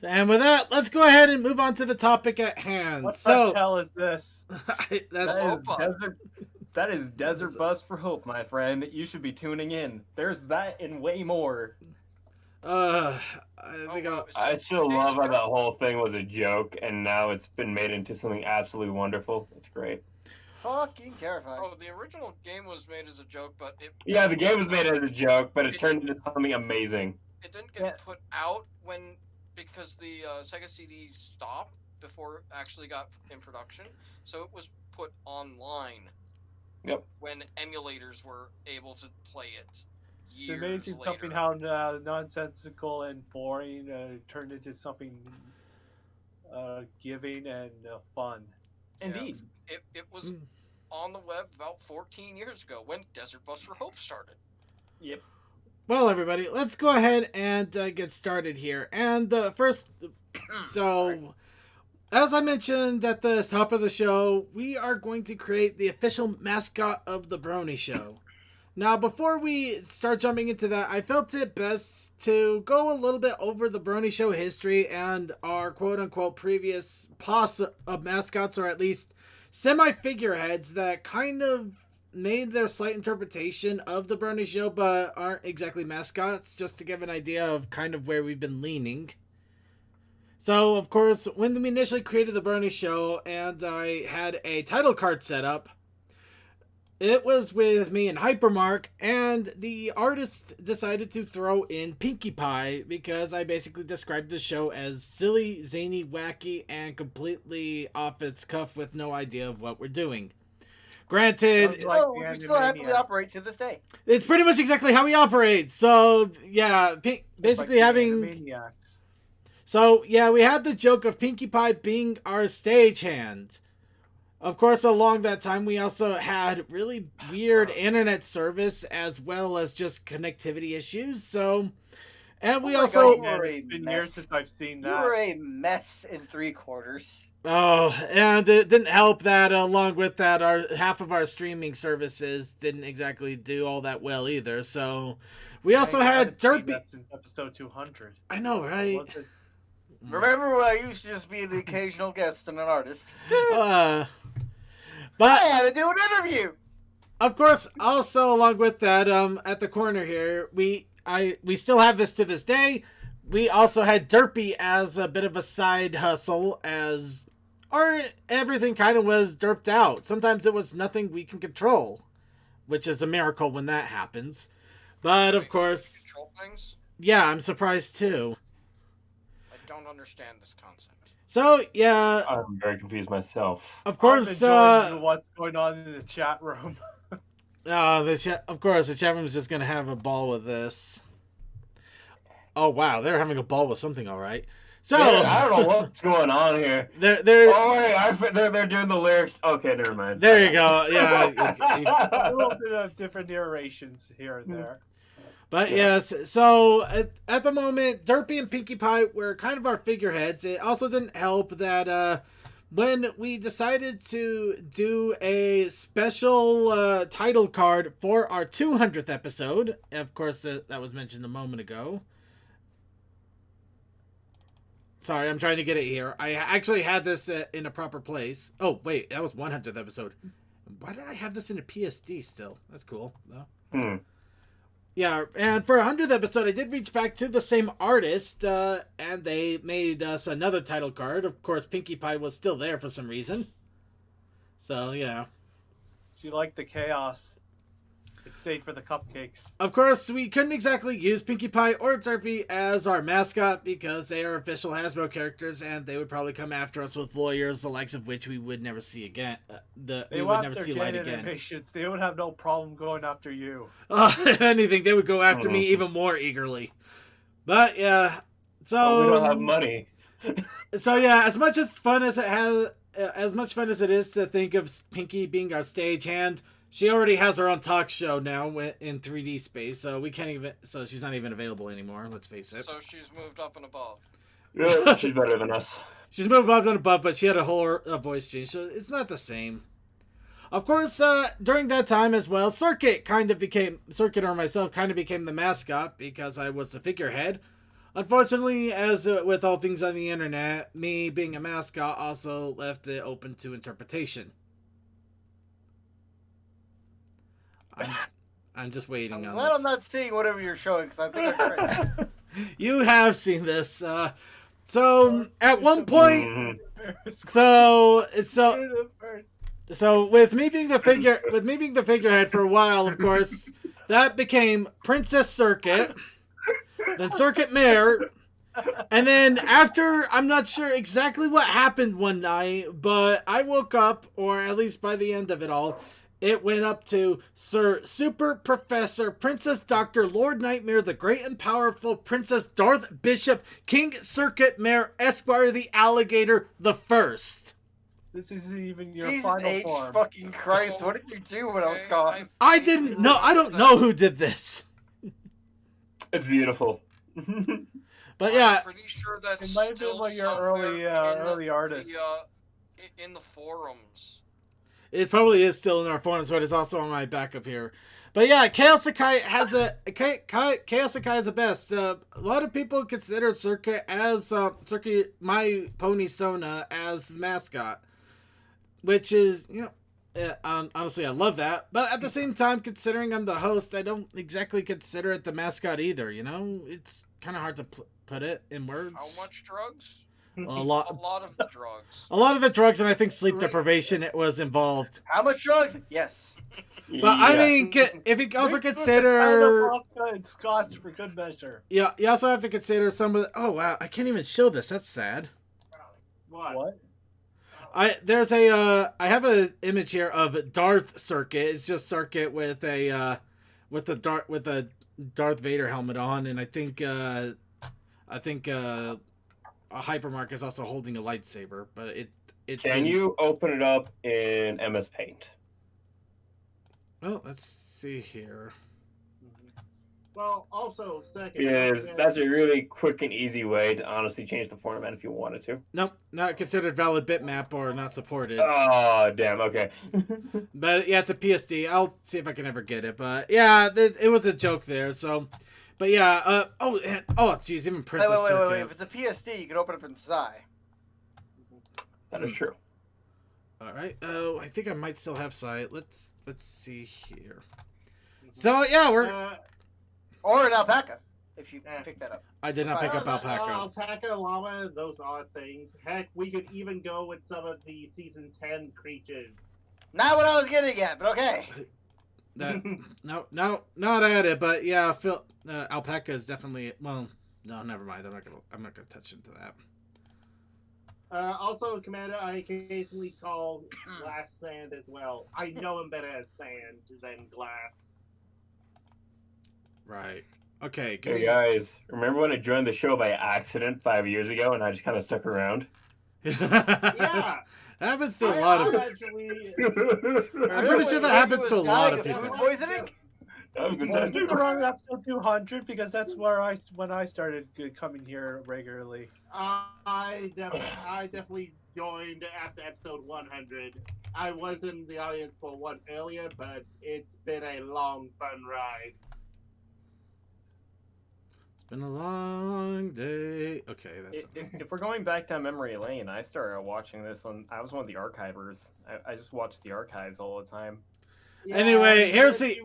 And with that, let's go ahead and move on to the topic at hand. What So, the hell is this? that's That is Desert Bus for Hope, my friend. You should be tuning in. There's that and way more. I think I still love how that whole thing was a joke, and now it's been made into something absolutely wonderful. It's great. Fucking terrifying. Oh, the original game was made as a joke, but Yeah, the game was made as a joke, but it turned into something amazing. It didn't get put out because the Sega CD stopped before it actually got in production, so it was put online. Yep. When emulators were able to play it. It's amazing something how nonsensical and boring turned into something giving and fun. Indeed. Yeah, it was on the web about 14 years ago when Desert Bus for Hope started. Yep. Well, everybody, let's go ahead and get started here. And first, so as I mentioned at the top of the show, we are going to create the official mascot of the Brony Show. Now, before we start jumping into that, I felt it best to go a little bit over the Brony Show history and our quote-unquote previous pos of mascots, or at least semi-figureheads that kind of made their slight interpretation of the Brony Show, but aren't exactly mascots, just to give an idea of kind of where we've been leaning. So, of course, when we initially created the Brony Show and I had a title card set up, it was with me and Hypermark, and the artist decided to throw in Pinkie Pie because I basically described the show as silly, zany, wacky, and completely off its cuff with no idea of what we're doing. Granted, we still happily operate to this day. It's pretty much exactly how we operate. So, yeah, basically like having... So, yeah, we had the joke of Pinkie Pie being our stagehand. Of course, along that time, we also had really weird internet service as well as just connectivity issues. So, and we also... It's been years since I've seen that. You were a mess in 3/4. Oh, and it didn't help that along with that, half of our streaming services didn't exactly do all that well either. So, we also had Derpy... Since episode 200. I know, right? Remember when I used to just be the occasional guest and an artist? But I had to do an interview. Of course, also along with that, at the corner here, we still have this to this day. We also had Derpy as a bit of a side hustle, as everything kind of was derped out. Sometimes it was nothing we can control, which is a miracle when that happens. But of course, control things? Yeah, I'm surprised too. I don't understand this concept. So, yeah. I'm very confused myself. Of course, what's going on in the chat room. Of course, the chat room is just going to have a ball with this. Oh, wow. They're having a ball with something, all right. So, I don't know what's going on here. They're doing the lyrics. Okay, never mind. There you go. Yeah. A little bit of different narrations here and there. But yes, so at the moment, Derpy and Pinkie Pie were kind of our figureheads. It also didn't help that when we decided to do a special title card for our 200th episode, of course, that was mentioned a moment ago. Sorry, I'm trying to get it here. I actually had this in a proper place. Oh, wait, that was 100th episode. Why did I have this in a PSD still? That's cool. No? Yeah, and for 100th episode, I did reach back to the same artist, and they made us another title card. Of course, Pinkie Pie was still there for some reason. So, yeah. She liked the chaos. It stayed for the cupcakes. Of course, we couldn't exactly use Pinkie Pie or Derpy as our mascot because they are official Hasbro characters, and they would probably come after us with lawyers, the likes of which we would never see again. We would never see light again. They would have no problem going after you. If anything, they would go after me even more eagerly. But yeah, so we don't have money. So yeah, as much fun as it is to think of Pinkie being our stagehand, she already has her own talk show now in 3D space, so we can't even. So she's not even available anymore. Let's face it. So she's moved up and above. Yeah, she's better than us. She's moved up and above, but she had a whole voice change, so it's not the same. Of course, during that time as well, Circuit or myself kind of became the mascot because I was the figurehead. Unfortunately, as with all things on the internet, me being a mascot also left it open to interpretation. I'm just waiting I'm on glad I'm this. not seeing whatever you're showing because I think I'm crazy. You have seen this. So at one point, Mhm. so with me being the figurehead for a while, of course, that became Princess Circuit, then Circuit Mayor, and then after, I'm not sure exactly what happened one night, but I woke up, or at least by the end of it all, it went up to Sir Super Professor Princess Doctor Lord Nightmare, the Great and Powerful Princess Darth Bishop King Circuit Mayor Esquire the Alligator the First. This isn't even your Jesus final H. form. fucking Christ! What did you do when I was gone? I didn't know. I don't know who did this. It's beautiful. But yeah, I'm pretty sure that's It might have been still one of your somewhere early artists. in the forums. it probably is still in our forums, but it's also on my backup here. But yeah, Chaos Sakai has Chaos Sakai is the best. A lot of people consider Circuit as Circuit My Pony Sona as the mascot, which is, honestly, I love that. But at the same time, considering I'm the host, I don't exactly consider it the mascot either. It's kind of hard to put it in words. How much drugs? A A lot. lot of the drugs. A lot of the drugs, and I think sleep deprivation it was involved. How much drugs? Yes. But I Yeah. mean, if you also Mixed with a kind consider, of vodka and scotch for good measure. yeah, you also have to consider some of the. Oh wow, I can't even show this. That's sad. What? I have an image here of Darth Circuit. It's just Circuit with a Darth Vader helmet on, and I think a Hypermark is also holding a lightsaber. But it's. Can you open it up in MS Paint? Oh, let's see here. Well, also, second. Because that's a really quick and easy way to honestly change the format if you wanted to. Nope, not considered valid bitmap or not supported. Oh, damn, okay. But yeah, it's a PSD. I'll see if I can ever get it. But yeah, it was a joke there. So, but yeah. Geez, even Princess Wait. Circuit. If it's a PSD, you can open it up in Psy. That is true. All right. Oh, I think I might still have sight. Let's see here. So yeah, Or an alpaca, if you Yeah. pick that up. I did not pick up alpaca. Alpaca, llama, those are things. Heck, we could even go with some of the season 10 creatures. Not what I was getting at, but okay. No, not at it. But yeah, alpaca is definitely. Well, no, never mind. I'm not gonna touch into that. Also, Commander, I occasionally call glass sand as well. I know him better as sand than glass. Right. Okay. Hey guys, remember when I joined the show by accident 5 years ago and I just kind of stuck around? Yeah! Happens to a lot of. Actually, I'm pretty sure that happens to a lot of people. Food poisoning? That was a good Was time it too. around episode 200? Because that's when I started coming here regularly. I definitely joined after episode 100. I was in the audience for one earlier, but it's been a long, fun ride. It's been a long day. Okay, that's. If we're going back down memory lane, I started watching this I was one of the archivers. I just watched the archives all the time. Anyway, here's if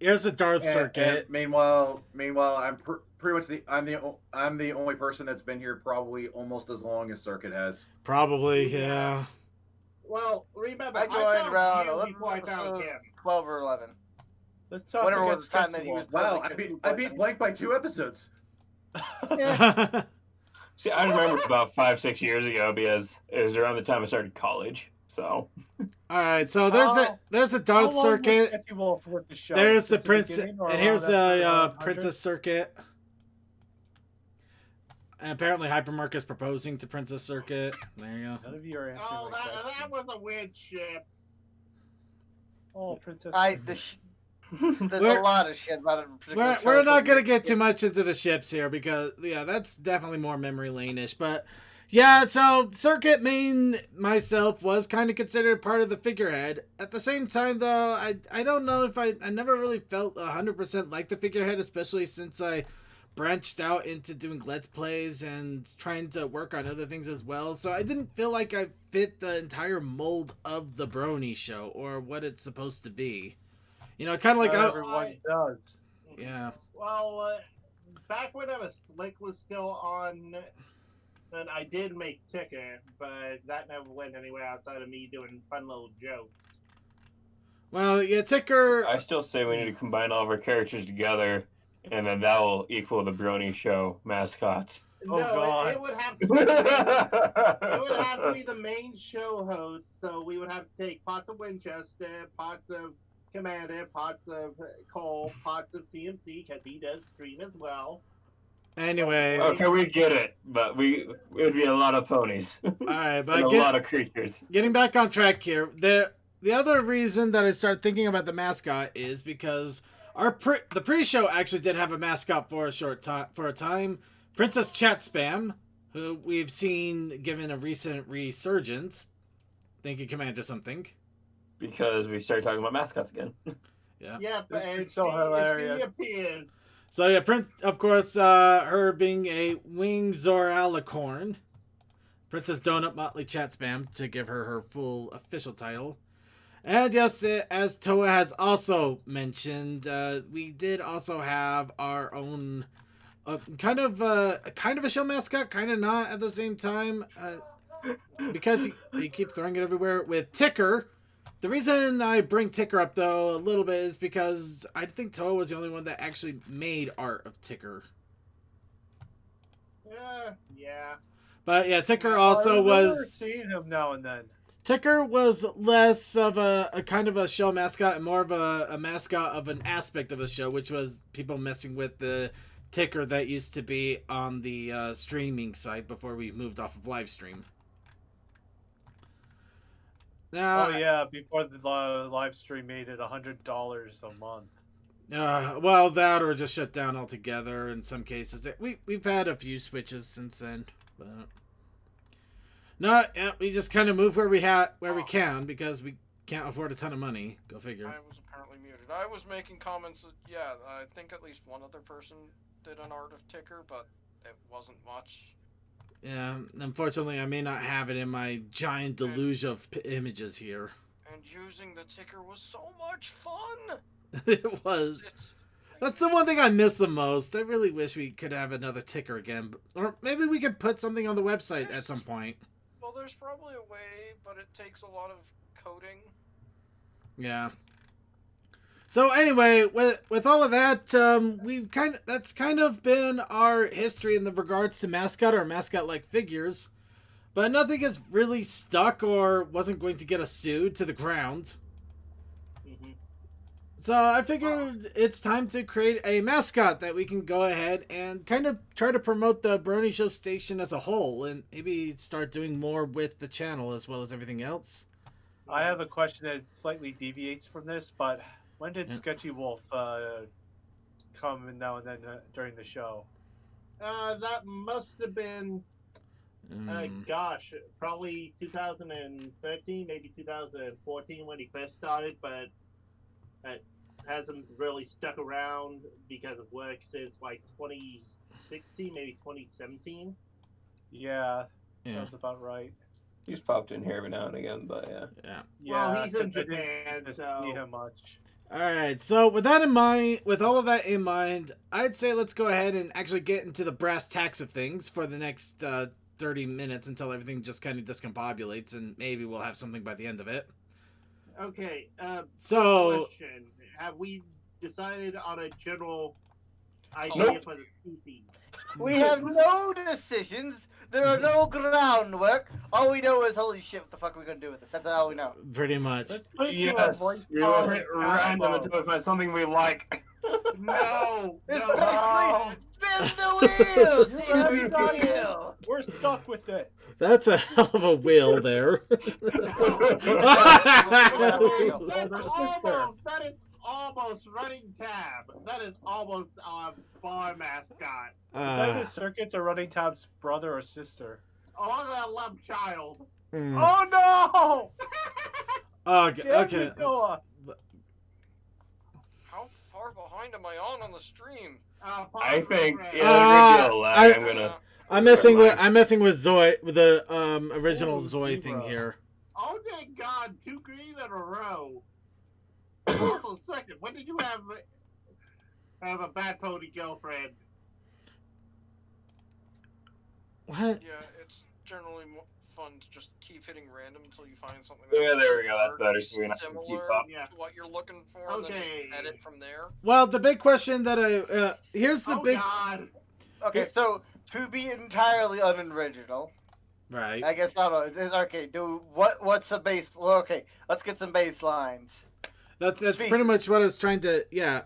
Here's the Darth Circuit. And meanwhile, I'm pretty much I'm the only person that's been here probably almost as long as Circuit has. Probably, yeah. Well, remember, I joined around 11 before I found him. 12 or 11. Let's talk Whatever about was the time that he was. Wow, I beat Blank by 2 episodes. See, I remember it's about 5-6 years ago because it was around the time I started college. So. All right, so there's a Darth Circuit. There's the Princess, and here's the Princess Circuit. And apparently Hypermark is proposing to Princess Circuit. There you go. None of you are answering Oh, my question. that was a weird ship. Oh, Princess. There's a lot of shit about it. We're not gonna get too much into the ships here because that's definitely more memory lane-ish. But yeah, so Circuit Main myself was kind of considered part of the figurehead. At the same time, though, I don't know if I never really felt 100% like the figurehead, especially since I branched out into doing Let's Plays and trying to work on other things as well. So I didn't feel like I fit the entire mold of the Brony show or what it's supposed to be. You know, kind of like everyone does. Yeah. Well, back whenever Slick was still on, and I did make Ticker, but that never went anywhere outside of me doing fun little jokes. Well, yeah, Ticker. I still say we need to combine all of our characters together, and then that will equal the Brony show mascots. Oh, No, God. it would have to be it would have to be the main show host, so we would have to take parts of Winchester, parts of Commander, parts of Cole, parts of CMC, because he does stream as well. Anyway. Okay, we get it, but it would be a lot of ponies. All right, but and a lot of creatures. Getting back on track here, the other reason that I started thinking about the mascot is because the pre-show actually did have a mascot for a time. Princess Chat Spam, who we've seen given a recent resurgence. Thank you, Commander something. Because we started talking about mascots again. Yeah. Yeah, and so hilarious. she appears. So yeah, of course, her being a winged Zoralicorn. Princess Donut Motley Chat Spam, to give her full official title. And yes, as Toa has also mentioned, we did also have our own kind of a show mascot, kind of not at the same time, because they keep throwing it everywhere with Ticker. The reason I bring Ticker up though a little bit is because I think Toa was the only one that actually made art of Ticker. Yeah. But yeah, Ticker also was. Seeing him now and then. Ticker was less of a kind of a show mascot and more of a mascot of an aspect of the show, which was people messing with the Ticker that used to be on the streaming site before we moved off of live stream. Now, Oh yeah, before the live stream made it $100 a month. well, that or just shut down altogether in some cases. We've had a few switches since then, but no, yeah, we just kind of move where we can because we can't afford a ton of money. Go figure. I was apparently muted. I was making comments that, yeah, I think at least one other person did an art of Ticker, but it wasn't much. Yeah, unfortunately, I may not have it in my giant deluge of images here. And using the Ticker was so much fun! It was. That's the one thing I miss the most. I really wish we could have another Ticker again. Or maybe we could put something on the website at some point. Well, there's probably a way, but it takes a lot of coding. Yeah. So anyway, with all of that, that's kind of been our history in the regards to mascot or mascot-like figures, but nothing has really stuck or wasn't going to get us sued to the ground. Mm-hmm. So I figured it's time to create a mascot that we can go ahead and kind of try to promote the Brony Show station as a whole, and maybe start doing more with the channel as well as everything else. I have a question that slightly deviates from this, but when did Sketchy Wolf come in now and then during the show? That must have been, gosh, probably 2013, maybe 2014 when he first started, but it hasn't really stuck around because of work since like 2016, maybe 2017. Yeah, sounds about right. He's popped in here every now and again, but yeah. Well, he's in I didn't Japan, so see him much. Alright, so with that in mind, with all of that in mind, I'd say let's go ahead and actually get into the brass tacks of things for the next 30 minutes until everything just kind of discombobulates, and maybe we'll have something by the end of it. Okay, So, question. Have we decided on a general idea Nope. for the species? We have no decisions. There are no groundwork. All we know is, holy shit, what the fuck are we gonna do with this? That's all we know. pretty much. Let's put it to a Yes, voice we will call hit and random combo. until we find something we like. No! It's No! basically spin the wheel! See how you Everybody- feel! We're stuck with it. That's a hell of a wheel there. That is almost running tab. That is almost our bar mascot. It's either Circuit's or Running Tab's brother or sister. Or the love child. Oh no! Okay. Damn Okay. you, Noah. How How far behind am I on the stream? I think progress. yeah, there's gonna be a lag. I'm Uh, gonna. I'm messing with Zoe with the original Oh, Zoe thing zero. here. Oh, thank God, 2 green in a row. Also, second, when did you have a bad pony girlfriend? What? Yeah, it's generally fun to just keep hitting random until you find something. Yeah, there we go. That's are better, so we don't have to keep similar up. Yeah. to what you're looking for, and then Okay. just edit from there. Well, the big question that I here's the Oh, big God. Okay, so to be entirely unoriginal, right. I guess I don't know. Okay, what's a base? Well, okay, let's get some baselines. That's Species. pretty much what I was trying to. Yeah.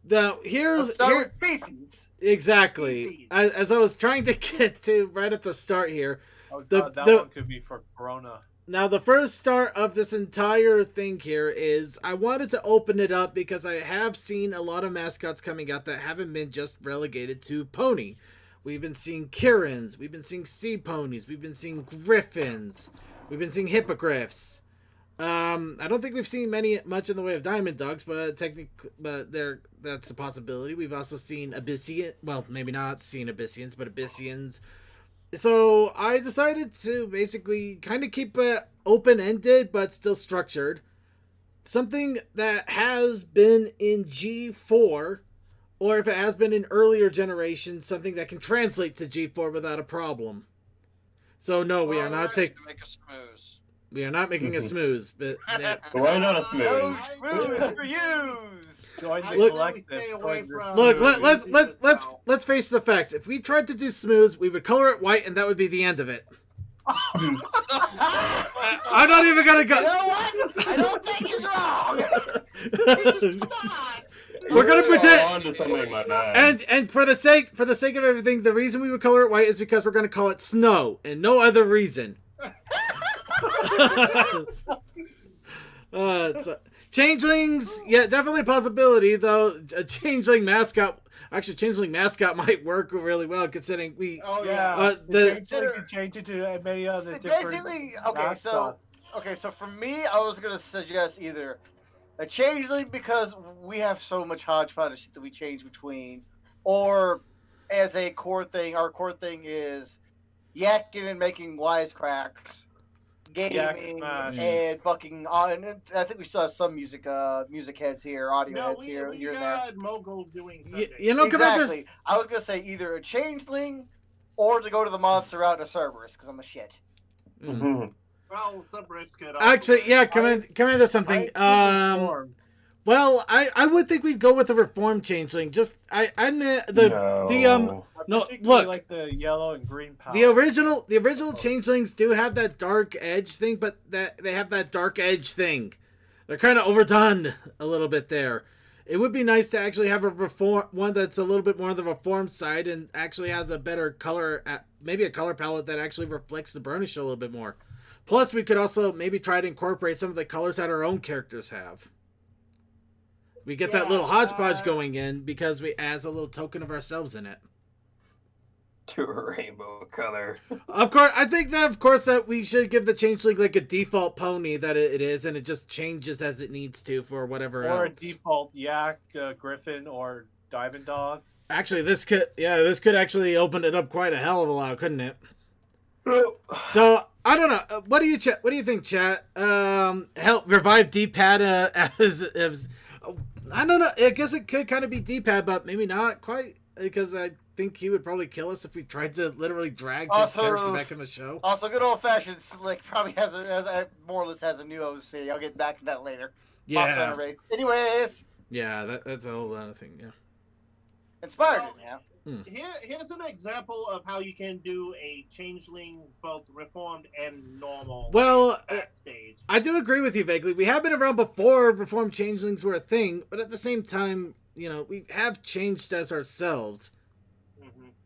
The here's Let's start here with species. exactly Species. as I was trying to get to right at the start here. Oh, The- God, that the- one could be for Corona. Now, the first start of this entire thing here is I wanted to open it up because I have seen a lot of mascots coming out that haven't been just relegated to pony. We've been seeing Kirins, we've been seeing sea ponies, we've been seeing griffins, we've been seeing hippogriffs. I don't think we've seen much in the way of diamond dogs, but that's a possibility. We've also seen Abyssian, well, maybe not seen Abyssians, but Abyssians. So I decided to basically kind of keep it open-ended but still structured. Something that has been in G4, or if it has been in earlier generations, something that can translate to G4 without a problem. So no, we are not To make a smooth. we are not making a smooth, but Why not a No smooth? smooth for use. Join the I Look- collective. stay away join the from- look, smooth. let's face the facts. If we tried to do smooths, we would color it white, and that would be the end of it. I'm not even gonna You go. know what? I don't think he's wrong. We're gonna You're pretend. on to something, my man. And for the sake of everything, the reason we would color it white is because we're gonna call it snow, and no other reason. Changelings, yeah, definitely a possibility. Though a changeling mascot might work really well considering we. Oh Yeah, the- you can change it to many other different. Basically, mascots. so for me, I was gonna suggest either a changeling because we have so much hodgepodge of shit that we change between, or as a core thing, our core thing is yakking and making wisecracks, gaming smash. and fucking on. And I think we still have some music heads here, audio No, heads we here and there. got Mogul doing something. You know, Exactly. I was gonna say either a changeling or to go to the monster route to Cerberus because I'm a shit. Well, some risk could Actually, also- yeah, come into something. Well, I would think we'd go with the reformed changeling. Just I admit no, Particularly look. like the yellow and green power. the original changelings do have that dark edge thing, but that they have that dark edge thing. They're kind of overdone a little bit there. It would be nice to actually have one that's a little bit more on the reformed side and actually has a better color, maybe a color palette that actually reflects the Brony a little bit more. Plus, we could also maybe try to incorporate some of the colors that our own characters have. We get that little hodgepodge going in because we adds a little token of ourselves in it. To a rainbow color. Of course, I think that we should give the changeling like a default pony that it is, and it just changes as it needs to for whatever or else. a default yak, griffin, or diamond dog. Actually, this could actually open it up quite a hell of a lot, couldn't it? So I don't know. What do you think, chat? Help revive D-pad as I don't know. I guess it could kind of be D-pad, but maybe not quite because I think he would probably kill us if we tried to literally drag his character back in the show. Also, good old fashioned Slick probably has more or less has a new OC. I'll get back to that later. Yeah, Anyways, yeah, that's a whole other thing. Yeah. inspired Well, it now. Here's an example of how you can do a changeling both reformed and normal. Well, backstage. I do agree with you vaguely. We have been around before reformed changelings were a thing, but at the same time, we have changed as ourselves.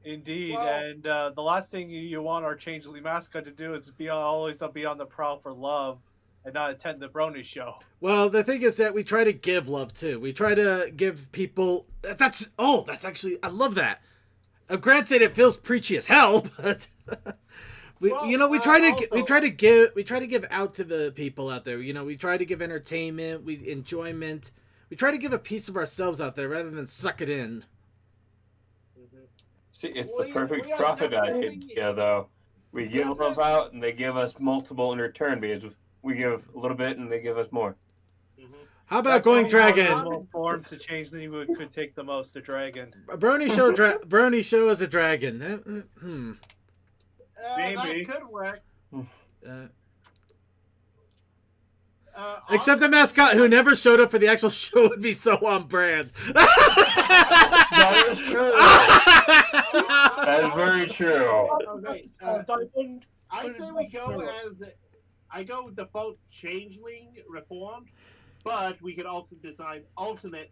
Indeed, Well- and the last thing you want our changeling mascot to do is always be on the prowl for love and not attend the Brony show. Well, the thing is that we try to give love too. We try to give people. That's actually I love that. Granted, it feels preachy as hell, but we try to give out to the people out there. We try to give entertainment, enjoyment. we try to give a piece of ourselves out there rather than suck it in. See, it's the We- perfect we are profit definitely- idea, though. We give love out, and they give us multiple in return because we give a little bit, and they give us more. How about going That dragon? multiple forms to change the could take the most a dragon. Brony show as a dragon. That Maybe. could work. Except the mascot who never showed up for the actual show would be so on brand. That is true. That is very true. Okay, I say we go as I go with default changeling reformed, but we could also design alternate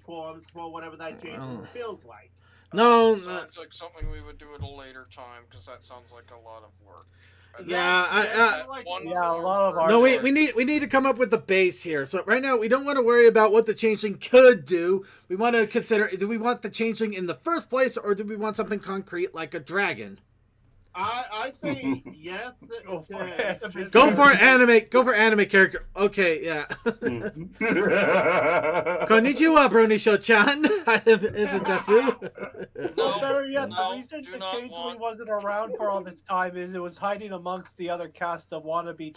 forms for whatever that changeling feels like. No, Sounds like something we would do at a later time because that sounds like a lot of work. Yeah, a lot of our no, we need to come up with the base here. So right now we don't want to worry about what the changeling could do. We want to consider, do we want the changeling in the first place, or do we want something concrete like a dragon? I say yes. Go for anime character. Okay, yeah. Konnichiwa, Brony Show-chan. Is it Desu? Well, better yet, No, the reason do the not changeling want- wasn't around for all this time is it was hiding amongst the other cast of wannabe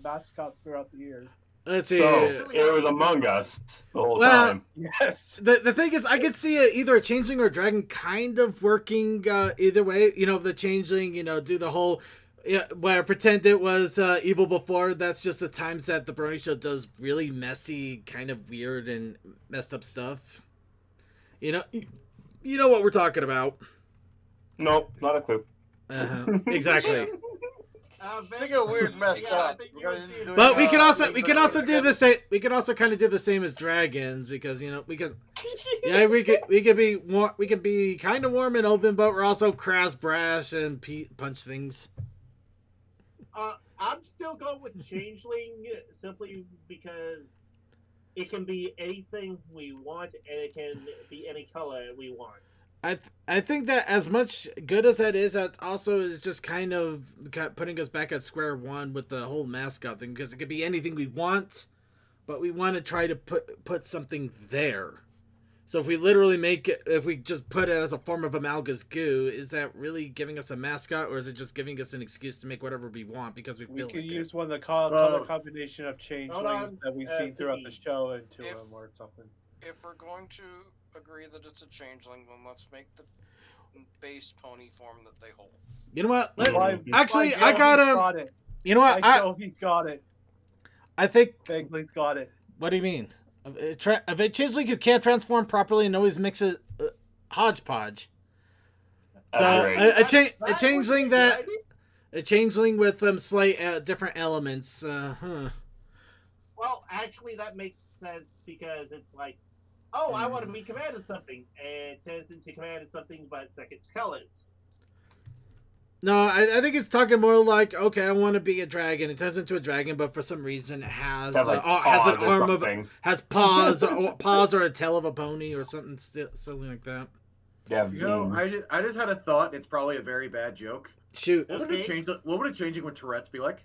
mascots throughout the years. Let's see. So, it was Among Us the whole Well, time. Yes. The thing is, I could see either a changeling or a dragon kind of working either way. You know, the changeling, do the whole, where pretend it was evil before. That's just the times that the Brony Show does really messy, kind of weird and messed up stuff. You know what we're talking about. Nope, not a clue. Exactly. Think of weird messed up. But we could also do the same. We could also kind of do the same as dragons because we could be kind of warm and open, but we're also crass, brash, and punch things. I'm still going with changeling simply because it can be anything we want and it can be any color we want. I think that as much good as that is, that also is just kind of putting us back at square one with the whole mascot thing, because it could be anything we want, but we want to try to put something there. So if we literally if we just put it as a form of Amalga's goo, is that really giving us a mascot, or is it just giving us an excuse to make whatever we want because we We feel could like use it? one of the color combination of changelings that we've seen throughout the Thinking. show into If- them or something. If we're going to agree that it's a changeling, then let's make the base pony form that they hold. You know what? Actually, I got him. got it. You know what? I know he's got it. I think. Begley's got it. What do you mean? A changeling who can't transform properly and always mixes hodgepodge. So That's great. a changeling with slight different elements. Well, actually, that makes sense because it's like, oh, I want to be commanded something, and it turns into commanded something, but second colors. No, I think it's talking more like, okay, I want to be a dragon. It turns into a dragon, but for some reason it has Have, like, has an paws or arm something. has paws or a tail of a pony or something silly like that. Yeah, I just had a thought. It's probably a very bad joke. Shoot. What would a changing with Tourette's be like?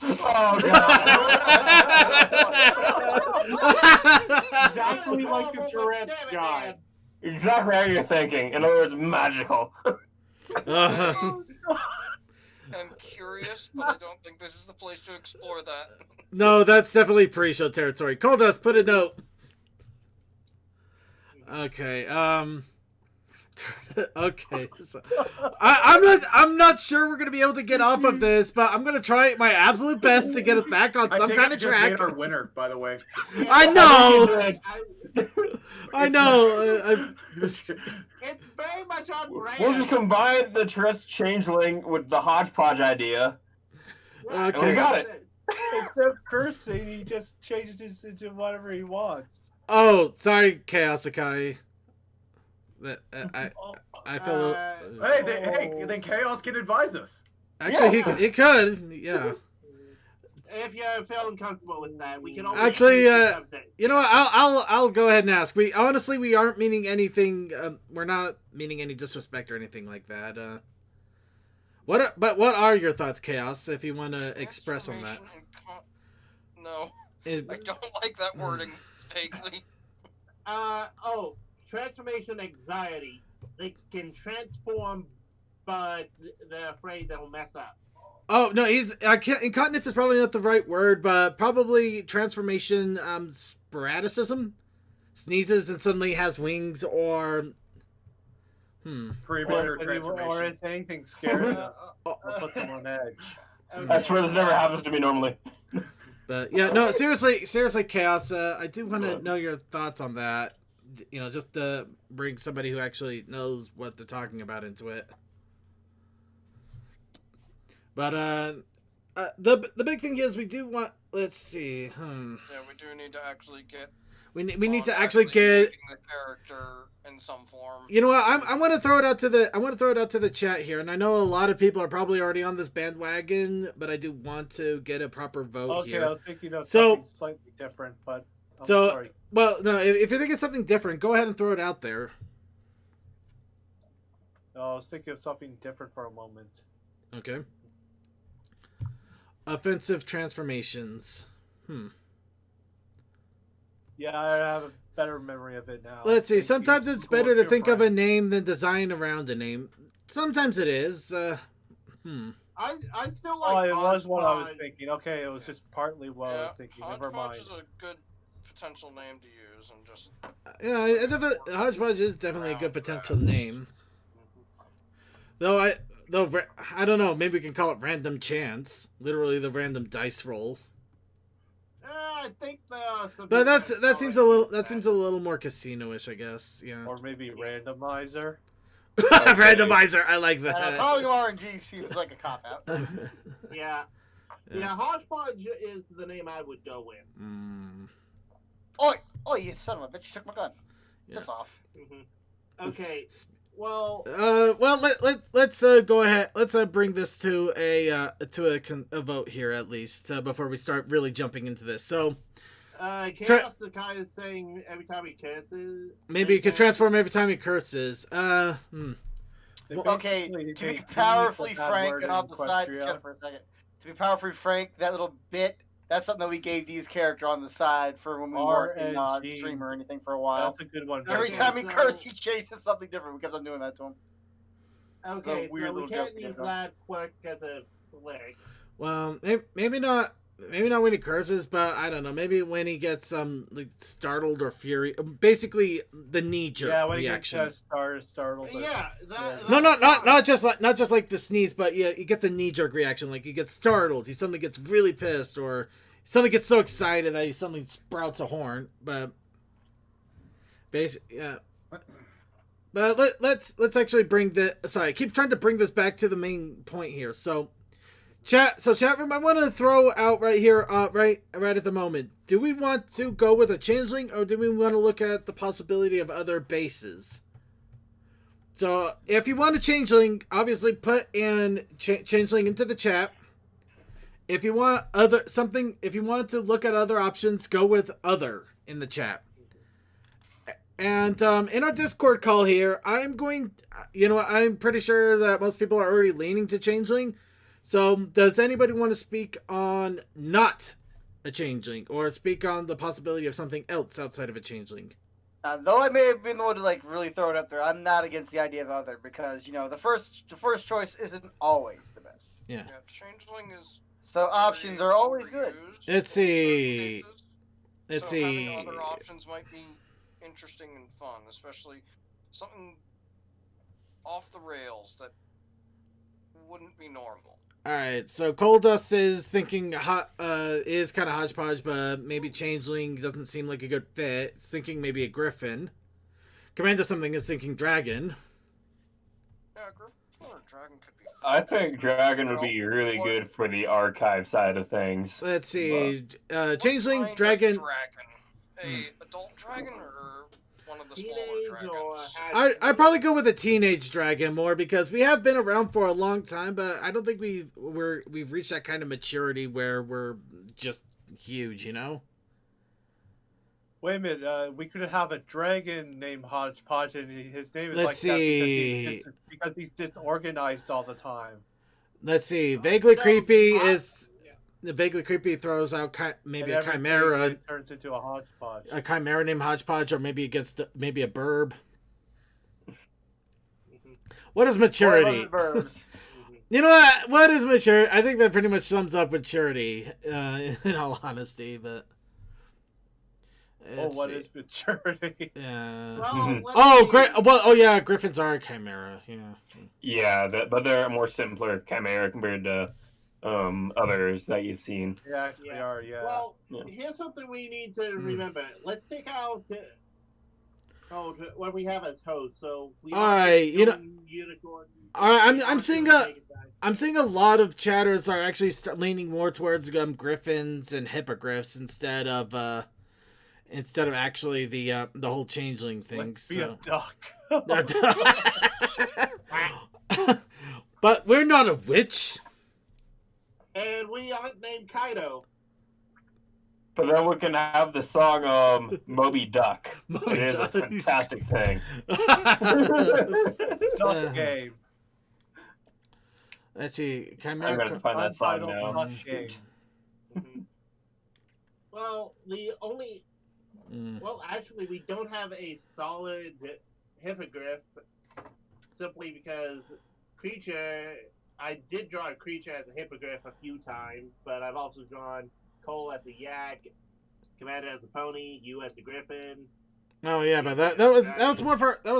Oh, Exactly like the Tourette's guy. Exactly how you're thinking. In other words, magical. I'm curious, but I don't think this is the place to explore that. No, that's definitely pre-show territory. Coldust, put a note. Okay. Okay. So, I'm not sure we're gonna be able to get off of this, but I'm gonna try my absolute best to get us back on some kind of track. Our winner, by the way. I know. I know. It's very much on brand. We'll just combine the Trust Changeling with the hodgepodge idea. Okay. And we got it. Instead of cursing, he just changes it into whatever he wants. Oh, sorry, Chaos Akai. I feel. Hey, then Chaos can advise us. Actually, he could. Yeah. If you're feeling comfortable with that, we can always Actually, something. you know what? I'll go ahead and ask. We aren't meaning anything. We're not meaning any disrespect or anything like that. What are your thoughts, Chaos? If you want to express on that. No. I don't like that wording vaguely. Transformation anxiety. They can transform, but they're afraid they'll mess up. Oh no, incontinence is probably not the right word, but probably transformation sporadicism. Sneezes and suddenly has wings, or Premature Or transformation. if anything scares them, or puts them on edge. I swear this never happens to me normally. But yeah, no, seriously, Chaos. I do want to know your thoughts on that. You know, just to bring somebody who actually knows what they're talking about into it. But the big thing is we do want. Let's see. Yeah, we do need to actually get. We need to on actually get making the character in some form. You know what? I want to throw it out to the chat here, and I know a lot of people are probably already on this bandwagon, but I do want to get a proper vote here. Okay, I was thinking of something slightly different, but I'm sorry. Well, no, if you're thinking something different, go ahead and throw it out there. No, I was thinking of something different for a moment. Okay. Offensive transformations. Yeah, I have a better memory of it now. Let's see. Thank Sometimes you. it's Cool, better to you're think of fine. a name than design around a name. Sometimes it is. I still Oh, like. it was what I was Hodgepodge. thinking. Okay, it was just partly what I was thinking. Never Hodgepodge mind. is a good potential name to use, and just Yeah, Hodgepodge is definitely a good potential name. Though I don't know. Maybe we can call it random chance. Literally the random dice roll. I think there are some But people that seems a little more casino-ish, I guess. Yeah. Or maybe randomizer. Randomizer. I like that. Calling him RNG seems like a cop out. Yeah. Yeah, Hodgepodge is the name I would go with. Oh, you son of a bitch! You took my gun. Yeah. Piss off. Okay. Well. Let's go ahead. Let's bring this to a vote here at least before we start really jumping into this. So, Chaos the guy is saying every time he curses. maybe you could transform every time he curses. Okay, Basically, to be they powerfully use that frank, word and in I'll decide Equestria. for a second. To be powerfully frank, that little bit, that's something that we gave D's character on the side for when we weren't in RNG. stream or anything for a while. That's a good one. Every Okay, time he so- cursed, he chases something different. We kept on doing that to him. Okay, It's a weird so we little can't joke, use yeah. that quirk as a slick. Well, maybe not. Maybe not when he curses, but I don't know. Maybe when he gets like startled or fury, basically the knee jerk when reaction. he gets startled. Yeah. No, not just like the sneeze, but yeah, you get the knee jerk reaction. Like he gets startled, he suddenly gets really pissed, or he suddenly gets so excited that he suddenly sprouts a horn. But basically, yeah. But let's actually bring the. Sorry, I keep trying to bring this back to the main point here. So, chat room, I want to throw out right here, right at the moment. Do we want to go with a changeling, or do we want to look at the possibility of other bases? So, if you want a changeling, obviously put in changeling into the chat. If you want if you want to look at other options, go with other in the chat. And in our Discord call here, I'm pretty sure that most people are already leaning to changeling. So, does anybody want to speak on not a changeling, or speak on the possibility of something else outside of a changeling? Though I may have been the one to like really throw it up there, I'm not against the idea of other because the first choice isn't always the best. Yeah. changeling is. So options are always good. overused Let's in certain see. cases. Let's so see. having other options might be interesting and fun, especially something off the rails that wouldn't be normal. All right, so Coldust is thinking is kind of hodgepodge, but maybe changeling doesn't seem like a good fit. It's thinking maybe a griffin. Commander something is thinking dragon. Yeah, Griffin or Dragon could be. I think Dragon would be really good for the archive side of things. Let's see, What changeling, kind of dragon. Adult dragon or one of the smaller Teenage or dragons? I'd probably go with a teenage dragon more because we have been around for a long time, but I don't think we've reached that kind of maturity where we're just huge, Wait a minute. We could have a dragon named Hodgepodge, and his name is Let's like see. that because he's disorganized all the time. Let's see. Vaguely creepy is vaguely creepy throws out maybe And a chimera, everything turns into a hodgepodge. a chimera named Hodgepodge, or maybe it gets maybe a burb. What is maturity? Verbs. You know what? What is maturity? I think that pretty much sums up maturity, in all honesty. But What is maturity? Yeah. Well, Oh, great. Well, oh yeah, griffins are a chimera. Yeah. Yeah, but they're a more simpler chimera compared to others that you've seen. Yeah, they are. Yeah. Well, Yeah. here's something we need to remember. Let's take out what we have as hosts. So we All right, you know. unicorn. All right, I'm seeing a lot of chatters are actually leaning more towards griffins and hippogriffs instead of actually the whole changeling thing. Let's be a duck. But we're not a witch. And we aren't named Kaido. But then we can have the song Moby Duck. Moby It is Duck. a fantastic thing. Duck game. Let's see. Chimera. I'm gonna find that song Untitled now. Duck game. Well, the only well, actually, we don't have a solid hippogriff simply because creature. I did draw a creature as a hippogriff a few times, but I've also drawn Cole as a yak, Commander as a pony, you as a griffin. Oh yeah, but that was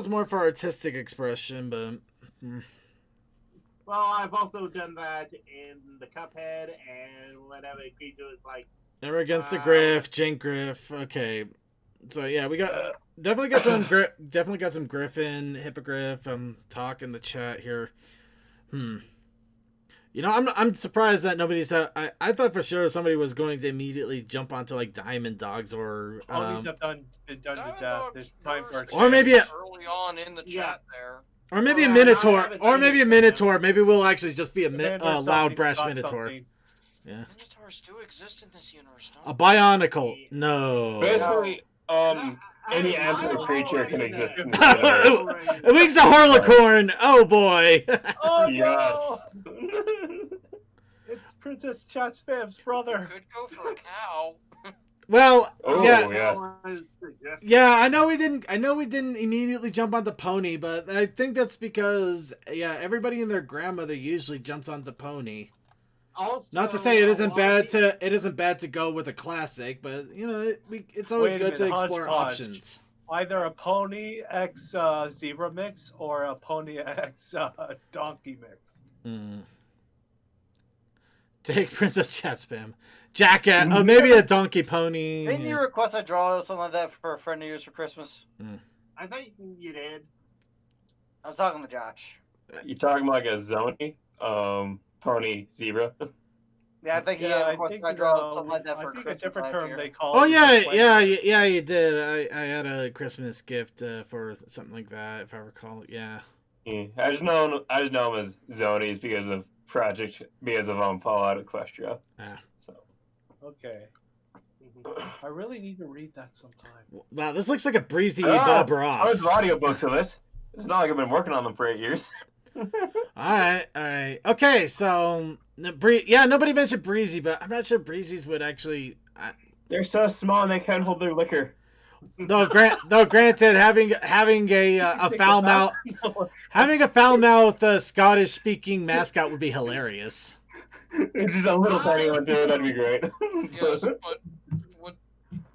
more for artistic expression, but. Well, I've also done that in the Cuphead, and whenever a creature is like. Never against the Griff, Jink Griff. Okay, so yeah, we got definitely got some Griffin, Hippogriff. I'm talking the chat here. You know, I'm surprised that nobody's. I thought for sure somebody was going to immediately jump onto like Diamond Dogs or. Ponies have been done to death. It's time for a Or maybe early on in the chat there. Or maybe a Minotaur. Or maybe a Minotaur. Maybe we'll actually just be a loud brash Minotaur. Yeah. Minotaurs do exist in this universe. A Bionicle. No. Basically, any anthro creature can exist in this universe. It wings a Harlequin. Oh boy. Oh Yes. It's Princess Chat Spam's brother. Could go for a cow. Well, Oh, yeah. I know we didn't immediately jump onto Pony, but I think that's because everybody and their grandmother usually jumps onto Pony. Also, Not to say it isn't bad to go with a classic, but you know it's always Wait a good to minute, explore Hodgepodge. options. Either a pony x zebra mix or a pony x donkey mix. Take Princess Chat Spam. Jackass. Oh, maybe a donkey pony. Didn't you request I draw something like that for a friend of yours for Christmas? I think you did. I'm talking to Josh. You're talking like a Zony, pony zebra. Yeah, I think he I requested think I draw something like that I for think Christmas a different last term year. they call. Oh it yeah, is you did. I had a Christmas gift for something like that, if I recall. Yeah. Yeah. I just know him as Zonies because of Fallout Equestria. Ah. So. Okay. I really need to read that sometime. Wow, this looks like a breezy Bob I Ross. read audiobooks of it. It's not like I've been working on them for 8 years. All right. Okay, so nobody mentioned Breezy, but I'm not sure Breezes would actually. They're so small and they can't hold their liquor. Granted, having a foul mouth Scottish speaking mascot would be hilarious. It's just a little tiny one too. That'd be great. Yes, but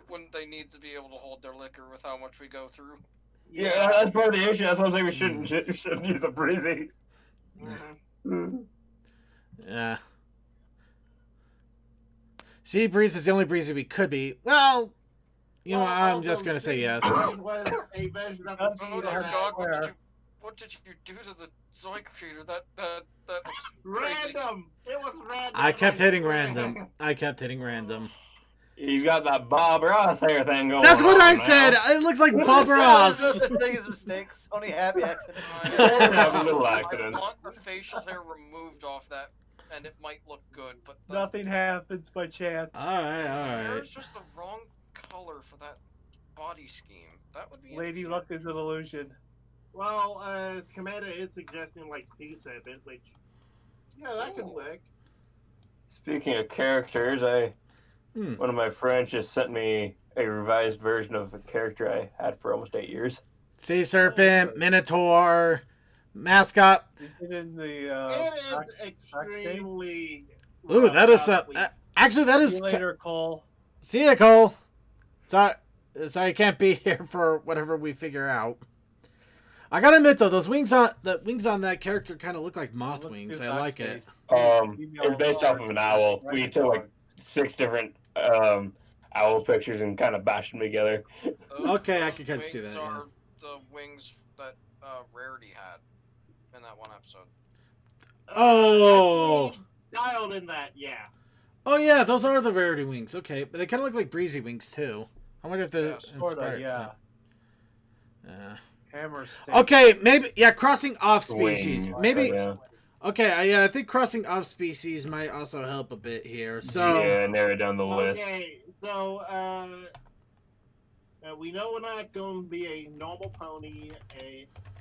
wouldn't they need to be able to hold their liquor with how much we go through? Yeah, that's part of the issue. That's why I'm saying we shouldn't use a breezy. Yeah. Sea Breeze is the only breezy we could be. Well, you know, I'm just gonna say yes. Was a version of a Oh dear God! What did you do to the Zoid creator? That looks crazy. random. It was random. I kept hitting random. He's got that Bob Ross hair thing going. That's what I now. said. It looks like Bob Ross. No such thing as mistakes. Only happy accidents. Have a little I accidents. want the facial hair removed off that, and it might look good, but Nothing happens by chance. All right. There's just the wrong color for that body scheme. That would be Lady interesting. Luck is an illusion. Well, Commander is suggesting like Sea Serpent, which that could work. Speaking of characters, one of my friends just sent me a revised version of a character I had for almost 8 years. Sea Serpent, Minotaur, Mascot. Is it in the It is extremely. Ooh, that is rough, actually that See is. you later, Cole. See ya, Cole. Sorry you can't be here for whatever we figure out. I gotta admit though, the wings on that character kind of look like moth Let's wings. do I like it. It was based off of an owl. We took like 6 different owl pictures and kind of bashed them together. Okay, I Those can kinda see wings that, yeah. Are the wings that Rarity had in that one episode. Oh. actually dialed in that, yeah. Oh yeah, those are the Rarity wings. Okay, but they kind of look like breezy wings too. I wonder if they're Sorta, inspired. yeah. Yeah. Hammer stick. Okay, maybe crossing off species. Wing, Maybe yeah. okay. Yeah, I think crossing off species might also help a bit here. So Yeah, narrow down the list. Okay, so we know we're not going to be a normal pony,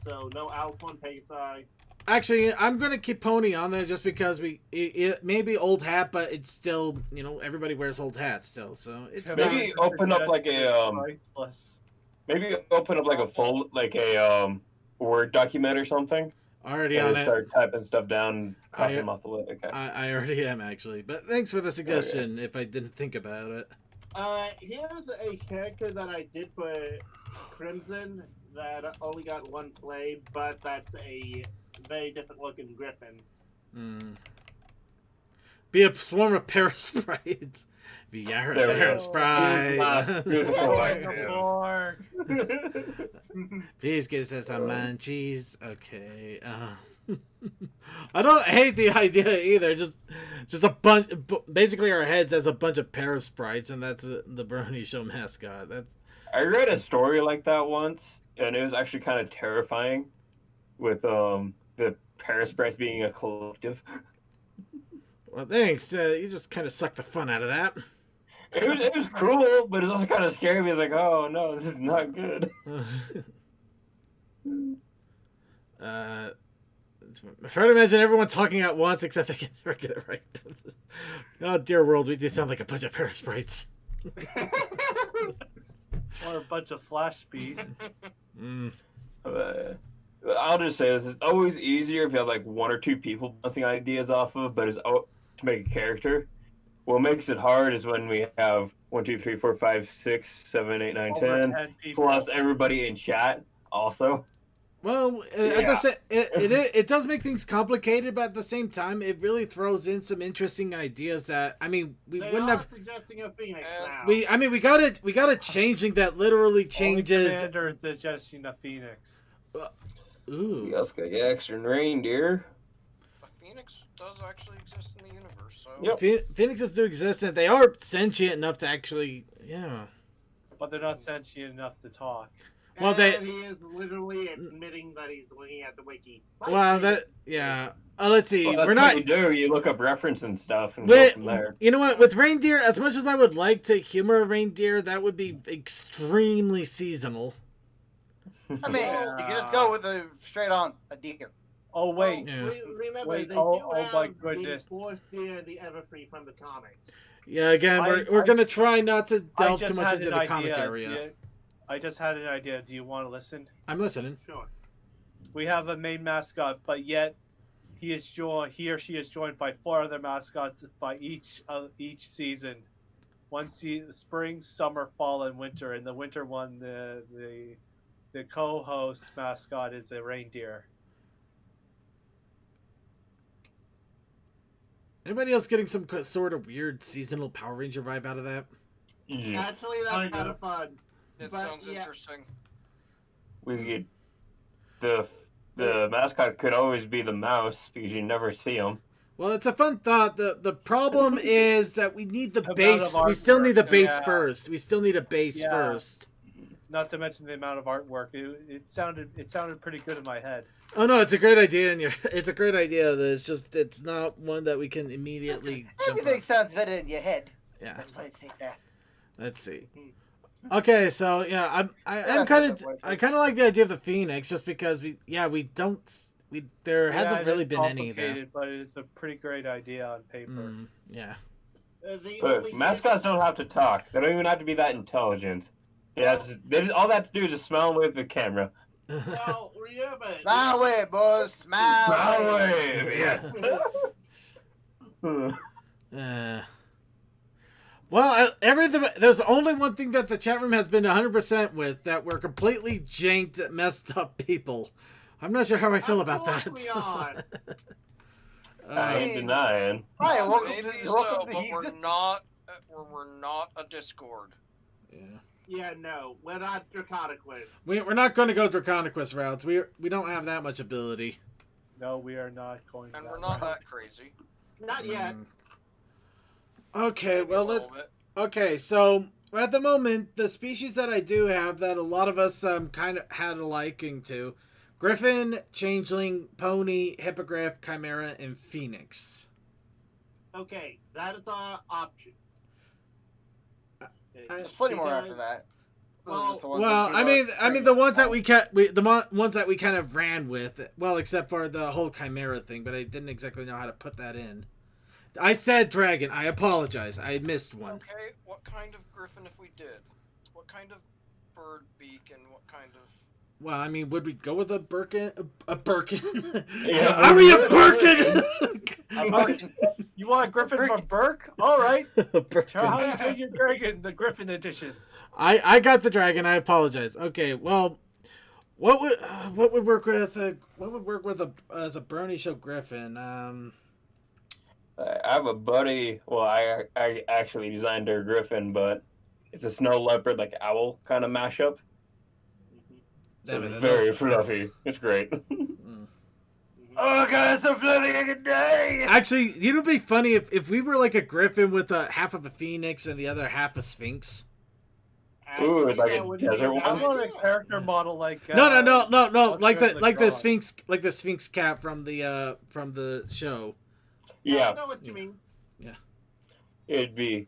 so no Alphon Paysai. actually, I'm gonna keep Pony on there just because it may be old hat, but it's still everybody wears old hats still, so it's not. Maybe open up like a Priceless. maybe open up like a full Word document or something. Already And on just it. start typing stuff down, crossing them off the list. Okay. I already am actually, but thanks for the suggestion. If I didn't think about it. Here's a character that I did for Crimson that only got one play, but that's a very different looking griffin. Be a swarm of parasprites. Viara There we go. parasprite. Or Please give us some munchies. Okay. I don't hate the idea either. Just a bunch. Basically, our heads has a bunch of parasprites, and that's the Brony show mascot. That's. I read a story like that once, and it was actually kind of terrifying, with the parasprites being a collective. Well, thanks. You just kind of sucked the fun out of that. It was cruel, but it was also kind of scary. Because like, oh no, this is not good. Try to imagine everyone talking at once, except they can never get it right. Oh dear world, we do sound like a bunch of parasprites. a bunch of flash bees. I'll just say this: it's always easier if you have like 1 or 2 people bouncing ideas off of, but it's to make a character. What makes it hard is when we have 1, 2, 3, 4, 5, 6, 7, 8, 9, Over 10, 10 people. plus everybody in chat also. Well, it does make things complicated, but at the same time, it really throws in some interesting ideas that we They wouldn't are have. suggesting a phoenix now. We got a changing that literally changes. Only Commander is suggesting a phoenix. Ooh. We also got Yax and Reindeer. A phoenix does actually exist in the universe, so Yep. Phoenixes do exist, and they are sentient enough to actually, yeah. But they're not sentient enough to talk. Well, and he is literally admitting that he's looking at the wiki. Well, yeah. Let's see. Well, that's We're not. what you do. You look up reference and stuff and go from there. You know what? With reindeer, as much as I would like to humor a reindeer, that would be extremely seasonal. I mean, you can just go with a straight on a deer. Oh wait, Yeah. Remember, Wait, they oh do my have goodness. the fourth deer, the Everfree from the comics. Yeah. Again, we're gonna try not to I delve just too much had into an the comic idea. area. I just had an idea. Do you want to listen? I'm listening. Sure. We have a main mascot, but yet he or she is joined by 4 other mascots by each season. Spring, summer, fall, and winter. And the winter one, the co-host mascot is a reindeer. Anybody else getting some sort of weird seasonal Power Ranger vibe out of that? Yeah. Actually, that's Kinda. kind of fun. it But, sounds yeah. interesting. We could the mascot could always be the mouse because you never see him. Well, it's a fun thought. The problem is that we need the Amount base. of We still artwork. need the base Yeah. first. We still need a base Yeah. first. Not to mention the amount of artwork. It sounded pretty good in my head. Oh no, it's a great idea, and it's a great idea. It's not one that we can immediately jump Everything on. sounds better in your head. Yeah. That's why it says that. Let's see. Okay, so yeah, I kind of like the idea of the Phoenix just because we don't. there Yeah, hasn't it really is been any there. complicated, but it's a pretty great idea on paper. Yeah. The Look, only mascots don't have to talk. They don't even have to be that intelligent. Yeah, all they have to do is just smile and wave at the camera. well, yeah, but Smile wave, boys. Smile Smile wave. wave, yes. Well, everything. There's only one thing that the chat room has been 100% with, that we're completely janked, messed up people. I'm not sure how I feel about that. we are. I ain't denying. Hi, welcome Maybe to, so, welcome to but the we're existence. not. We're not a Discord. Yeah. Yeah, no, we're not Draconic Quiz. We're not going to go Draconicus routes. We don't have that much ability. No, we are not going. And that we're not route. that crazy. Not yet. Okay, Maybe well a little let's. bit. Okay, so at the moment, the species that I do have that a lot of us kind of had a liking to: Griffin, Changeling, Pony, Hippogriff, Chimera, and Phoenix. Okay, that is our options. There's plenty more Because- after that. Those are Well- just the ones Well, that I people mean, are- the ones that ones that we kind of ran with. Well, except for the whole Chimera thing, but I didn't exactly know how to put that in. I said dragon. I apologize. I missed one. Okay, what kind of griffin if we did? What kind of bird beak and what kind of... Well, I mean, would we go with a Birkin? A Birkin? Yeah, Are we a Birkin? You want a griffin from Burke? All right. A Birkin. Try how you take your dragon, the Griffin edition. I got the dragon. I apologize. Okay, well, what would work with as a Brony show griffin? I have a buddy. Well, I actually designed their griffin, but it's a snow leopard like owl kind of mashup. Damn it, It's that very does- fluffy. It's great. Oh god, so floating a good day. Actually, you know, it'd be funny if we were like a griffin with a half of a phoenix and the other half a sphinx. Ooh, it's like that a would be desert a one? I good want a idea. character model like... No, what's like good the God? sphinx cap from the show. Yeah, I know what you mean. it'd be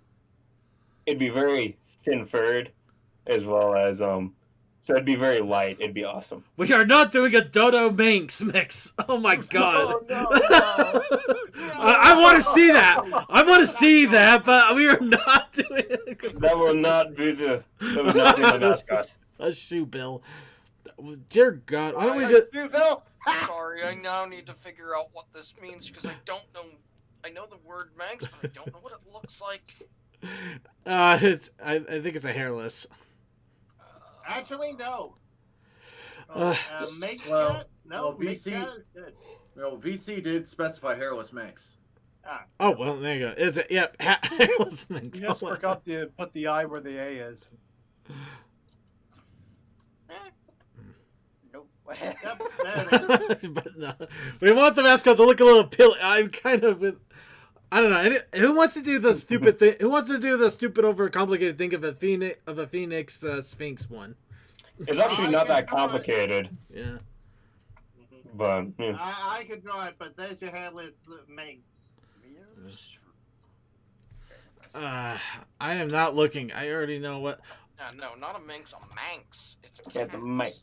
very thin furred, as well as so it'd be very light. It'd be awesome. We are not doing a Dodo Manx mix. Oh my god. No. I want to see that. I want to see that, but we are not doing it. That will not be my mascot. A shoe bill. Dear God, why don't we Right. just? Dude, Bill. Sorry, I now need to figure out what this means because I don't know. I know the word Manx, but I don't know what it looks like. It's. I think it's a hairless. Actually, no. Make Well, that? No, well, make VC that is good. Well, VC did specify hairless Manx. Oh well, there you go. Is it? Yep. Hairless Manx. You just forgot to put the I where the A is. Nope. Yep, there it is. But no, we want the mascot to look a little pill. I'm kind of with. I don't know. Who wants to do the stupid thing? Who wants to do the stupid, overcomplicated thing of a phoenix sphinx one? It's actually not that complicated, Yeah. but yeah. I could draw it, but there's your hairless Manx. I am not looking. I already know what. No, not a Manx, a Manx. It's a Yeah, it's a cat. mate.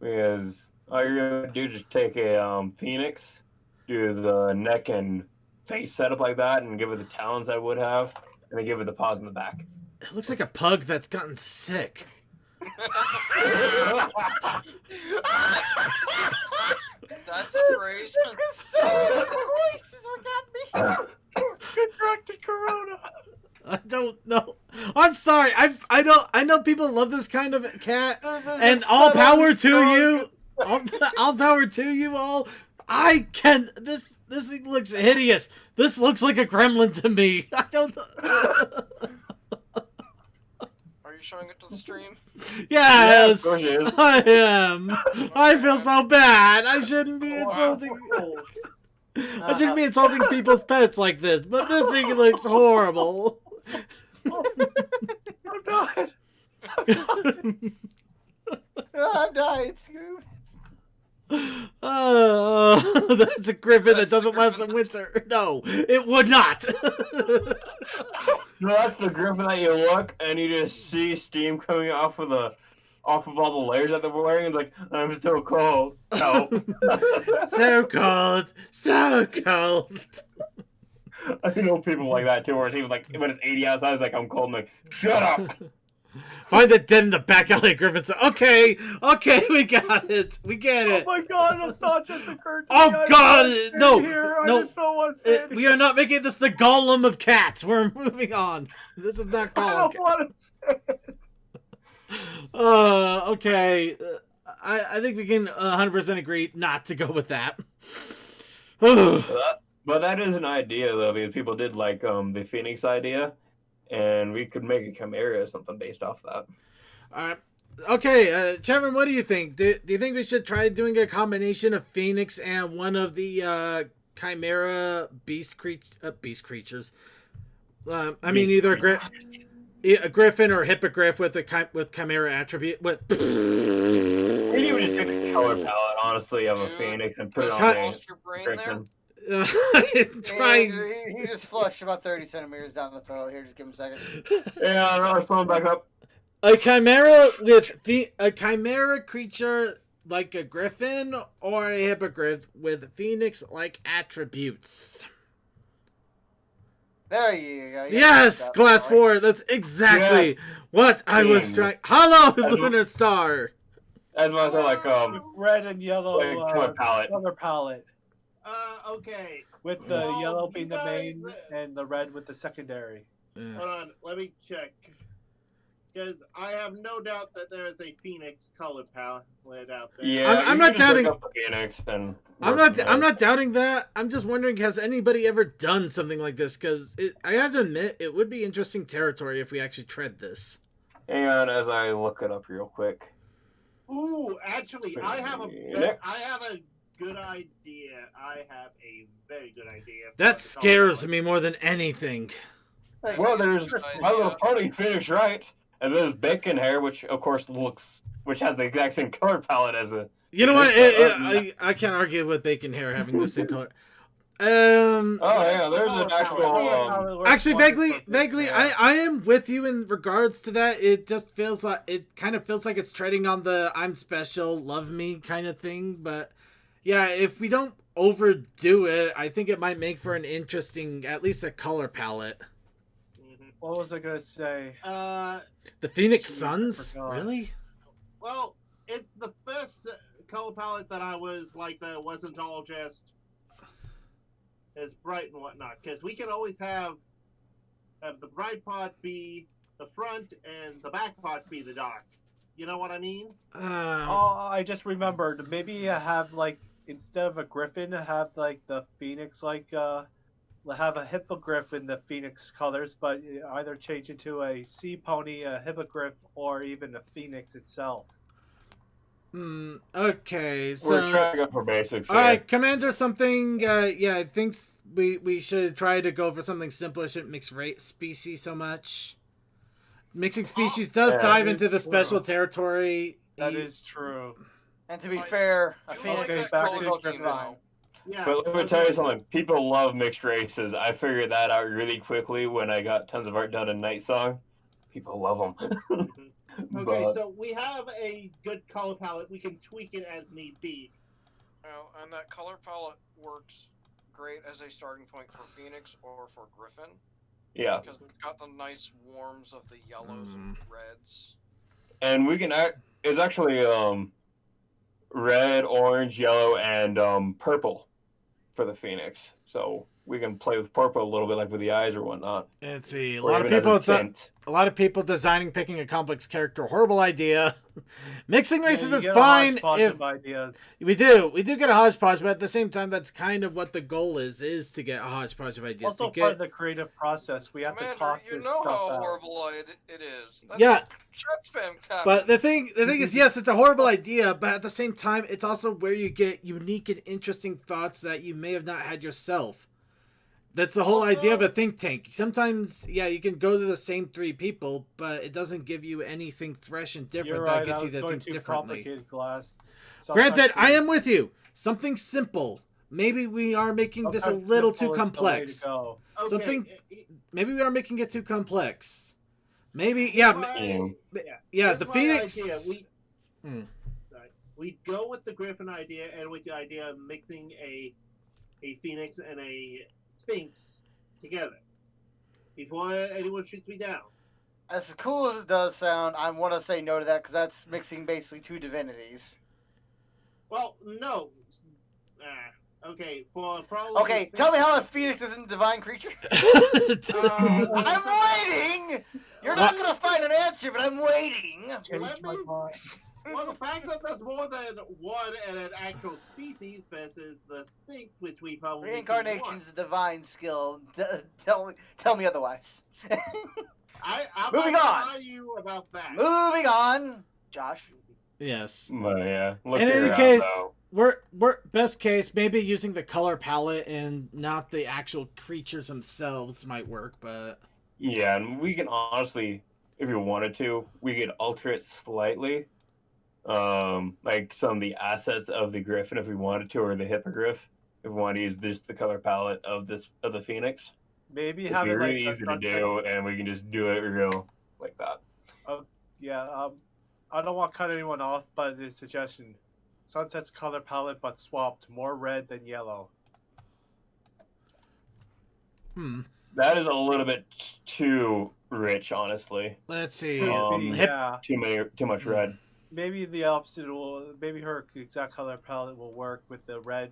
Because all you're gonna do is just take a phoenix, do the neck and face setup like that, and give it the talons I would have, and then give it the paws in the back. It looks like a pug that's gotten sick. That's a phrase. Voice is what got me. Contracted Corona. I don't know. I'm sorry. I know people love this kind of cat, and all power to you. All power to you all. I can. This thing looks hideous. This looks like a gremlin to me. I don't. Are you showing it to the stream? Yes, Yeah, of course it is. I am. I feel so bad. I shouldn't be insulting. I shouldn't be insulting people's pets like this, but this thing looks horrible. I'm not. I'm dying, Scoob. Oh, that's a griffin that That's the doesn't last in winter. No, it would not. No, that's the griffin that you look and you just see steam coming off off of all the layers that they're wearing. It's like, I'm still cold. No. So cold. So cold. I know people like that too, where it's even like when it's 80 outside, it's like I'm cold. I'm like, shut up. Find the dead in the back alley, Griffin. So, okay, we got it. We get Oh it. my god, a thought just occurred to Oh me. God, no, I no. just don't want to say We are not making this the Golem of cats. We're moving on. This is not I Golem. don't want to say it. Okay. I think we can 100% agree not to go with that. But that is an idea though, because people did like the Phoenix idea, and we could make a Chimera or something based off that. All right. Okay, Chevron, what do you think? Do you think we should try doing a combination of Phoenix and one of the Chimera beast creatures? I mean, either a Griffin or Hippogriff with Chimera attribute with. Maybe you would just take the color palette, honestly, of a Phoenix and put it on a Griffin. He just flushed about 30 centimeters down the toilet. Here, just give him a second. Yeah, no, let's pull him back up. A Chimera with a Chimera creature like a Griffin or a Hippogriff with Phoenix-like attributes. There you go. Yes, Class 4. That's exactly what I was trying. Hello, Lunar Star. That's what I said, like red and yellow color palette. Color palette. Okay. With the yellow being the main and the red with the secondary. Hold on, let me check. Because I have no doubt that there is a Phoenix color palette out there. Yeah, I'm not doubting. Phoenix and I'm not doubting that. I'm just wondering, has anybody ever done something like this? Because I have to admit, it would be interesting territory if we actually tread this. Hang on, as I look it up real quick. Ooh, actually, I have a good idea. I have a very good idea. That scares me more than anything. Well, there's My Little Pony Phoenix, right? And there's Bacon Hair, which of course which has the exact same color palette as a. You know what? I can't argue with Bacon Hair having the same color. Oh yeah, there's an actual. Actually, vaguely, I am with you in regards to that. It just feels like it's treading on the "I'm special, love me" kind of thing. But yeah, if we don't overdo it, I think it might make for an interesting, at least a color palette. What was I gonna say? The Phoenix Suns, really? Well, it's the first color palette that I was like that wasn't all just as bright and whatnot, because we can always have the bright part be the front and the back part be the dark. You know what I mean? I just remembered. Maybe have like instead of a Griffin, have like the Phoenix have a Hippogriff in the Phoenix colors, but either change it to a sea pony, a Hippogriff, or even a Phoenix itself. Okay, so we're trying to go for basics. All right, Commander, something. Yeah, I think we should try to go for something simpler. Shouldn't mix species so much. Mixing species does dive into the special territory. That is true. And to be fair, a Phoenix like is that back color to scheme now. Yeah. But let me tell you something. People love mixed races. I figured that out really quickly when I got tons of art done in Night Song. People love them. Okay, so we have a good color palette. We can tweak it as need be. Well, and that color palette works great as a starting point for Phoenix or for Griffin. Yeah. Because we've got the nice warms of the yellows and reds. And we can it's actually red, orange, yellow, and purple for the Phoenix. So we can play with purple a little bit, like with the eyes or whatnot. Let's see. A Or lot of even as people. a tint. A lot of people designing, picking a complex character. Horrible idea. Mixing races you is get a fine hodgepodge if of ideas. we do get a hodgepodge, but at the same time, that's kind of what the goal is to get a hodgepodge of ideas. Also part of the creative process. We have Commander, to talk you this know stuff how out. horrible it is. That's Yeah. Chat spam cap. But the thing is, yes, it's a horrible idea, but at the same time, it's also where you get unique and interesting thoughts that you may have not had yourself. That's the whole idea of a think tank. Sometimes, yeah, you can go to the same three people, but it doesn't give you anything fresh and different You're that right, gets I you was to going think too differently. complicated, Glass. Granted, I am with you. Something simple. Maybe we are making this a Sometimes little simple too is the way to complex. go. Okay. Something. Maybe we are making it too complex. Maybe, yeah. My- Yeah, here's the my Phoenix. idea. Sorry. We go with the Griffin idea and with the idea of mixing a Phoenix and a Sphinx together. Before anyone shoots me down. As cool as it does sound, I want to say no to that because that's mixing basically two divinities. Well, no. Okay, for probably. Okay, tell me how a Phoenix isn't a divine creature. I'm waiting! You're not going to find an answer, but I'm waiting. Let me. Well, the fact that there's more than one and an actual species versus the Sphinx, which we probably Reincarnation's a divine skill. Tell me otherwise. I'm Moving not on. gonna you about that. Moving on, Josh. Yes. But yeah. In any case, we're best case maybe using the color palette and not the actual creatures themselves might work, but yeah, and we can honestly, if we wanted to, we could alter it slightly. Like some of the assets of the Griffin if we wanted to, or the Hippogriff if we wanted to use just the color palette of the Phoenix. Maybe It'd have be it really like easy to do, and we can just do it real like that. Yeah. I don't want to cut anyone off, but a suggestion: Sunset's color palette, but swapped more red than yellow. That is a little bit too rich, honestly. let's see. Yeah. Too much red. Maybe the opposite will. Maybe her exact color palette will work with the red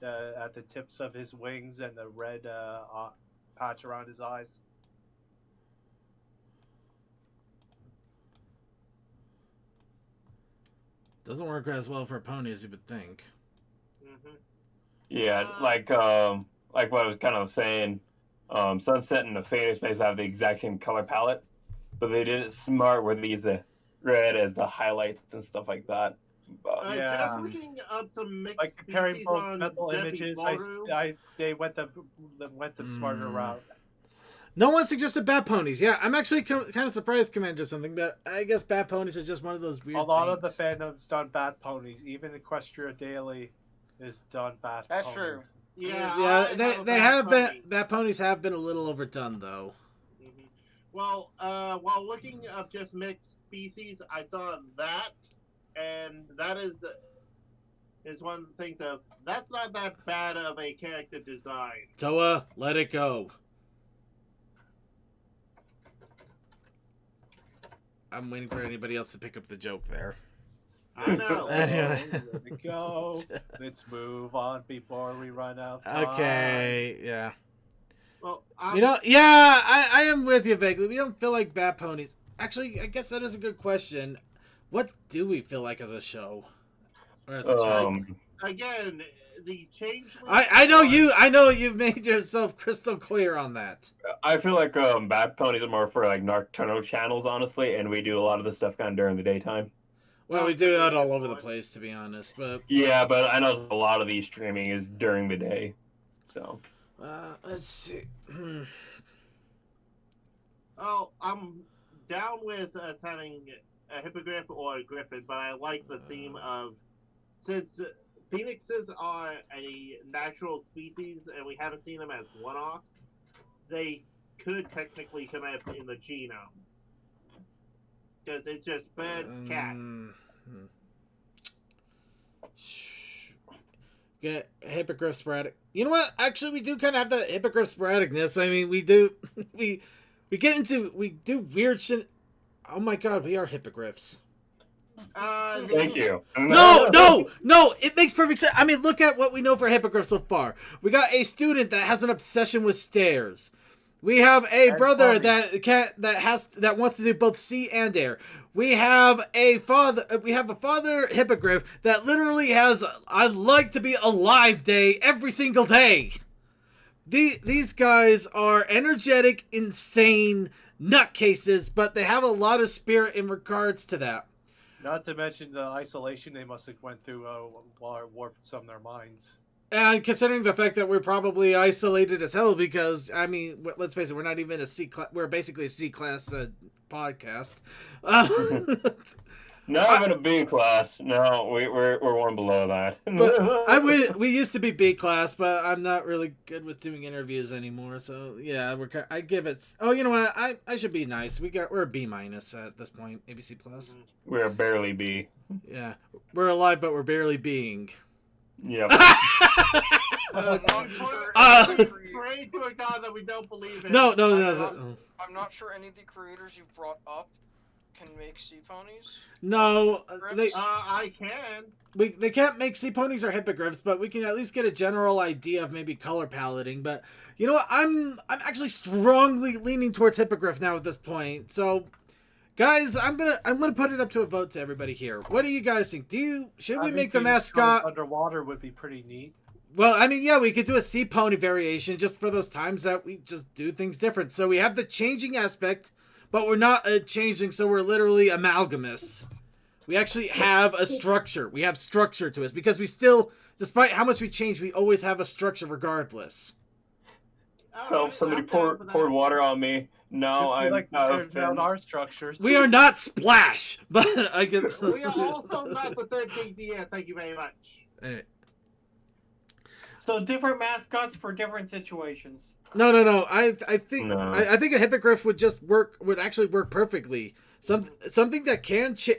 at the tips of his wings and the red patch around his eyes. Doesn't work as well for a pony as you would think. Mm-hmm. Yeah, like what I was kind of saying, Sunset and the Phoenix basically have the exact same color palette, but they did it smart where they use the red as the highlights and stuff like that. But, Yeah. Just looking up some mixed Like comparing species both on mental Debbie images, Ballroom. they went the smarter route. No one suggested bat ponies. Yeah, I'm actually kind of surprised, Commander, something, but I guess bat ponies are just one of those weird A lot of the things. fandom's done bat ponies. Even Equestria Daily is done bat That's ponies. true. Yeah, They have been bat ponies have been a little overdone though. Mhm. Well, while looking up just mixed species, I saw that, and that is one of the things of that's not that bad of a character design. Toa, let it go. I'm waiting for anybody else to pick up the joke there. I know. Anyway. There we go. Let's move on before we run out of time. Okay, yeah. Well, I am with you vaguely. We don't feel like bat ponies. Actually, I guess that is a good question. What do we feel like as a show? Or as a child? again, the change. I know you've made yourself crystal clear on that. I feel like bat ponies are more for like nocturnal channels, honestly, and we do a lot of this stuff kind of during the daytime. Well, we do that all over the place, to be honest. But yeah, but I know a lot of these streaming is during the day, so. Let's see. Oh, I'm down with us having a hippogriff or a griffin, but I like the theme of since phoenixes are a natural species and we haven't seen them as one-offs, they could technically come out in the genome. Because it's just bird, cat. Get hippogriff sporadic. You know what? Actually, we do kind of have that hippogriff sporadicness. I mean, we do we do weird shit. Oh my god, we are hippogriffs. Thank you. No! It makes perfect sense. I mean, look at what we know for hippogriffs so far. We got a student that has an obsession with stairs. We have a brother that wants to do both sea and air. We have a father hippogriff that literally has "I'd like to be alive" day every single day. These guys are energetic, insane nutcases, but they have a lot of spirit in regards to that. Not to mention the isolation they must have went through while it warped some of their minds. And considering the fact that we're probably isolated as hell because, I mean, let's face it, we're not even a C class, we're basically a C class podcast. Not even a B class. No, we're one below that. But we used to be B class, but I'm not really good with doing interviews anymore. So yeah, I give it. Oh, you know what? I should be nice. We're a B minus at this point. Maybe C plus. We're barely B. Yeah, we're alive, but we're barely being. Yep. I'm not sure Pray to a God that we don't believe in. No. I'm not sure any of the creators you've brought up can make sea ponies. No, I can. they can't make sea ponies or hippogriffs, but we can at least get a general idea of maybe color paletting. But you know what? I'm actually strongly leaning towards hippogriff now at this point. So, guys, I'm gonna put it up to a vote to everybody here. What do you guys think? Should we make the mascot underwater? Would be pretty neat. Well, I mean, yeah, we could do a sea pony variation just for those times that we just do things different. So we have the changing aspect, but we're not changing, so we're literally amalgamous. We actually have a structure. We have structure to us because we still, despite how much we change, we always have a structure regardless. Help! Somebody poured water on me. No, I'm like out to of tear down fins. our structures. We are not Splash, but I get. We are also not the third idea. Thank you very much. Anyway. So different mascots for different situations. No. I think No. I think a hippogriff would actually work perfectly. Something that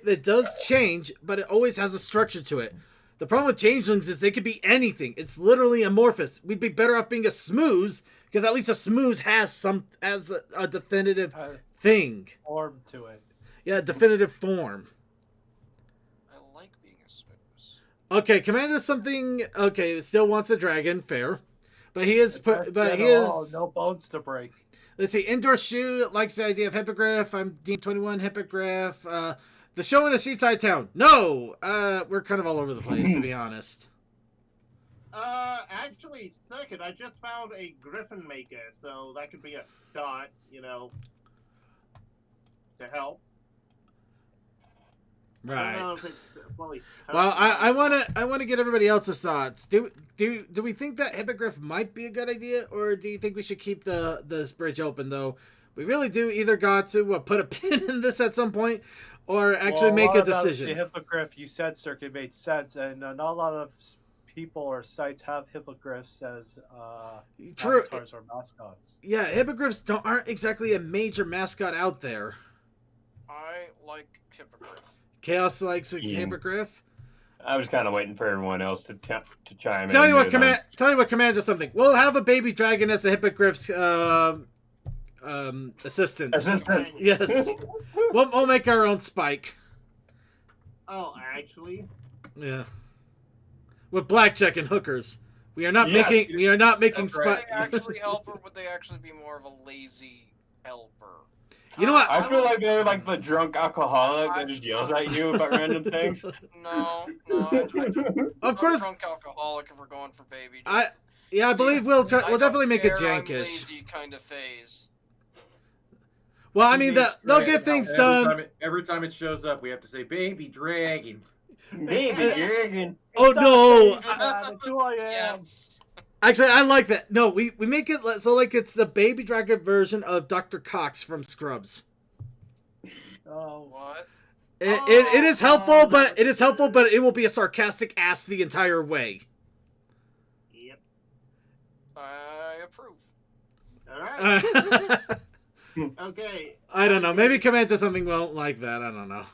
that does change, but it always has a structure to it. The problem with changelings is they could be anything. It's literally amorphous. We'd be better off being a smooze because at least a smooze has a definitive thing. Form to it. Yeah, definitive form. I like being a smooth. Okay, Commander something. Okay, still wants a dragon. Fair, but he is no bones to break. Let's see. Indoor shoe likes the idea of hippogriff. I'm Dean 21 hippogriff. The show in the seaside town. No, we're kind of all over the place to be honest. Actually, second, I just found a griffin maker, so that could be a start, to help. I Right. don't know if it's fully Well, I want to get everybody else's thoughts. Do we think that hippogriff might be a good idea, or do you think we should keep this bridge open? Though we really do either got to put a pin in this at some point, or actually make a decision. The hippogriff you said, Circuit, made sense, and not a lot of people or sites have hippogriffs as True. avatars or mascots. Yeah, hippogriffs aren't exactly a major mascot out there. I like hippogriff. Chaos likes a Yeah. hippogriff. I was kind of waiting for everyone else to chime in. Tell you what, because Commander, something. We'll have a baby dragon as a hippogriff's assistant. Assistant. Yes. We'll make our own Spike. Oh, actually, Yeah. With blackjack and hookers. We are not Yes. making Would Spike. they actually help, or would they actually be more of a lazy helper? You know what? I feel like they're like the drunk alcoholic that just yells at you about random things. No. Of course. Drunk alcoholic if we're going for baby. I believe we'll I don't definitely make it care, I'm jankish. lazy kind of phase. Well, I mean, they'll get things done. Every time it shows up, we have to say "baby dragon." Baby dragon. Oh no! That's who I am. Yes. Actually, I like that. No, we make it so like it's the baby dragon version of Dr. Cox from Scrubs. Oh, What? It is helpful, but it will be a sarcastic ass the entire way. yep. I approve. All right. Okay. I don't know. Maybe Commander something won't like that. I don't know.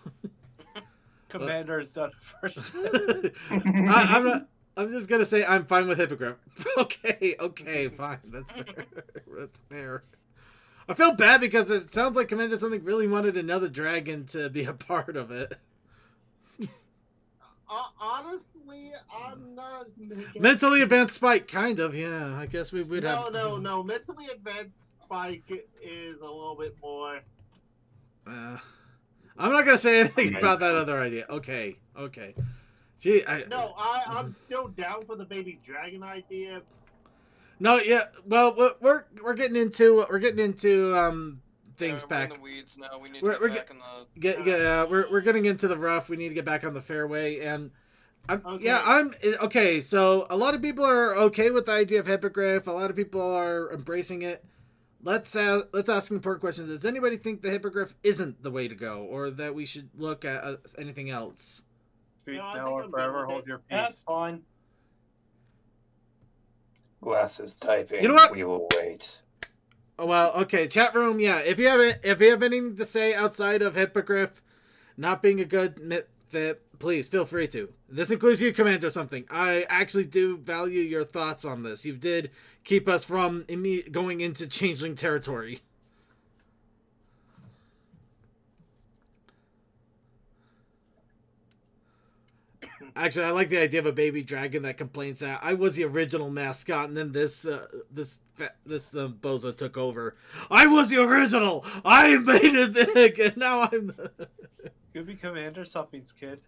Commander's done first. I'm not. I'm just gonna say I'm fine with hippogriff. Okay, fine. That's fair. That's fair. I feel bad because it sounds like Commander something really wanted another dragon to be a part of it. Honestly, I'm not. Mentally advanced Spike, kind of. Yeah, I guess we would have. No. Mentally advanced Spike is a little bit more. I'm not gonna say anything about that other idea. Okay. Gee, I'm still down for the baby dragon idea. No, yeah. Well, we're getting into things We're back. in the weeds now. We need We're- to we're get back in the. We're getting into the rough. We need to get back on the fairway, and Okay. I'm okay. So a lot of people are okay with the idea of hippogriff. A lot of people are embracing it. let's ask an important question. Does anybody think the hippogriff isn't the way to go, or that we should look at anything else? Speak No, I now think or I'm good forever with hold it. your That's peace. fine. Glasses typing. You know what? We will wait. Oh, well, okay, chat room. Yeah, if you have anything to say outside of hippogriff not being a good fit, please feel free to. This includes you, Commander. Something. I actually do value your thoughts on this. You did keep us from going into changeling territory. Actually, I like the idea of a baby dragon that complains that I was the original mascot, and then this bozo took over. I was the original. I made it big, and now I'm. Could be Commander something's kid.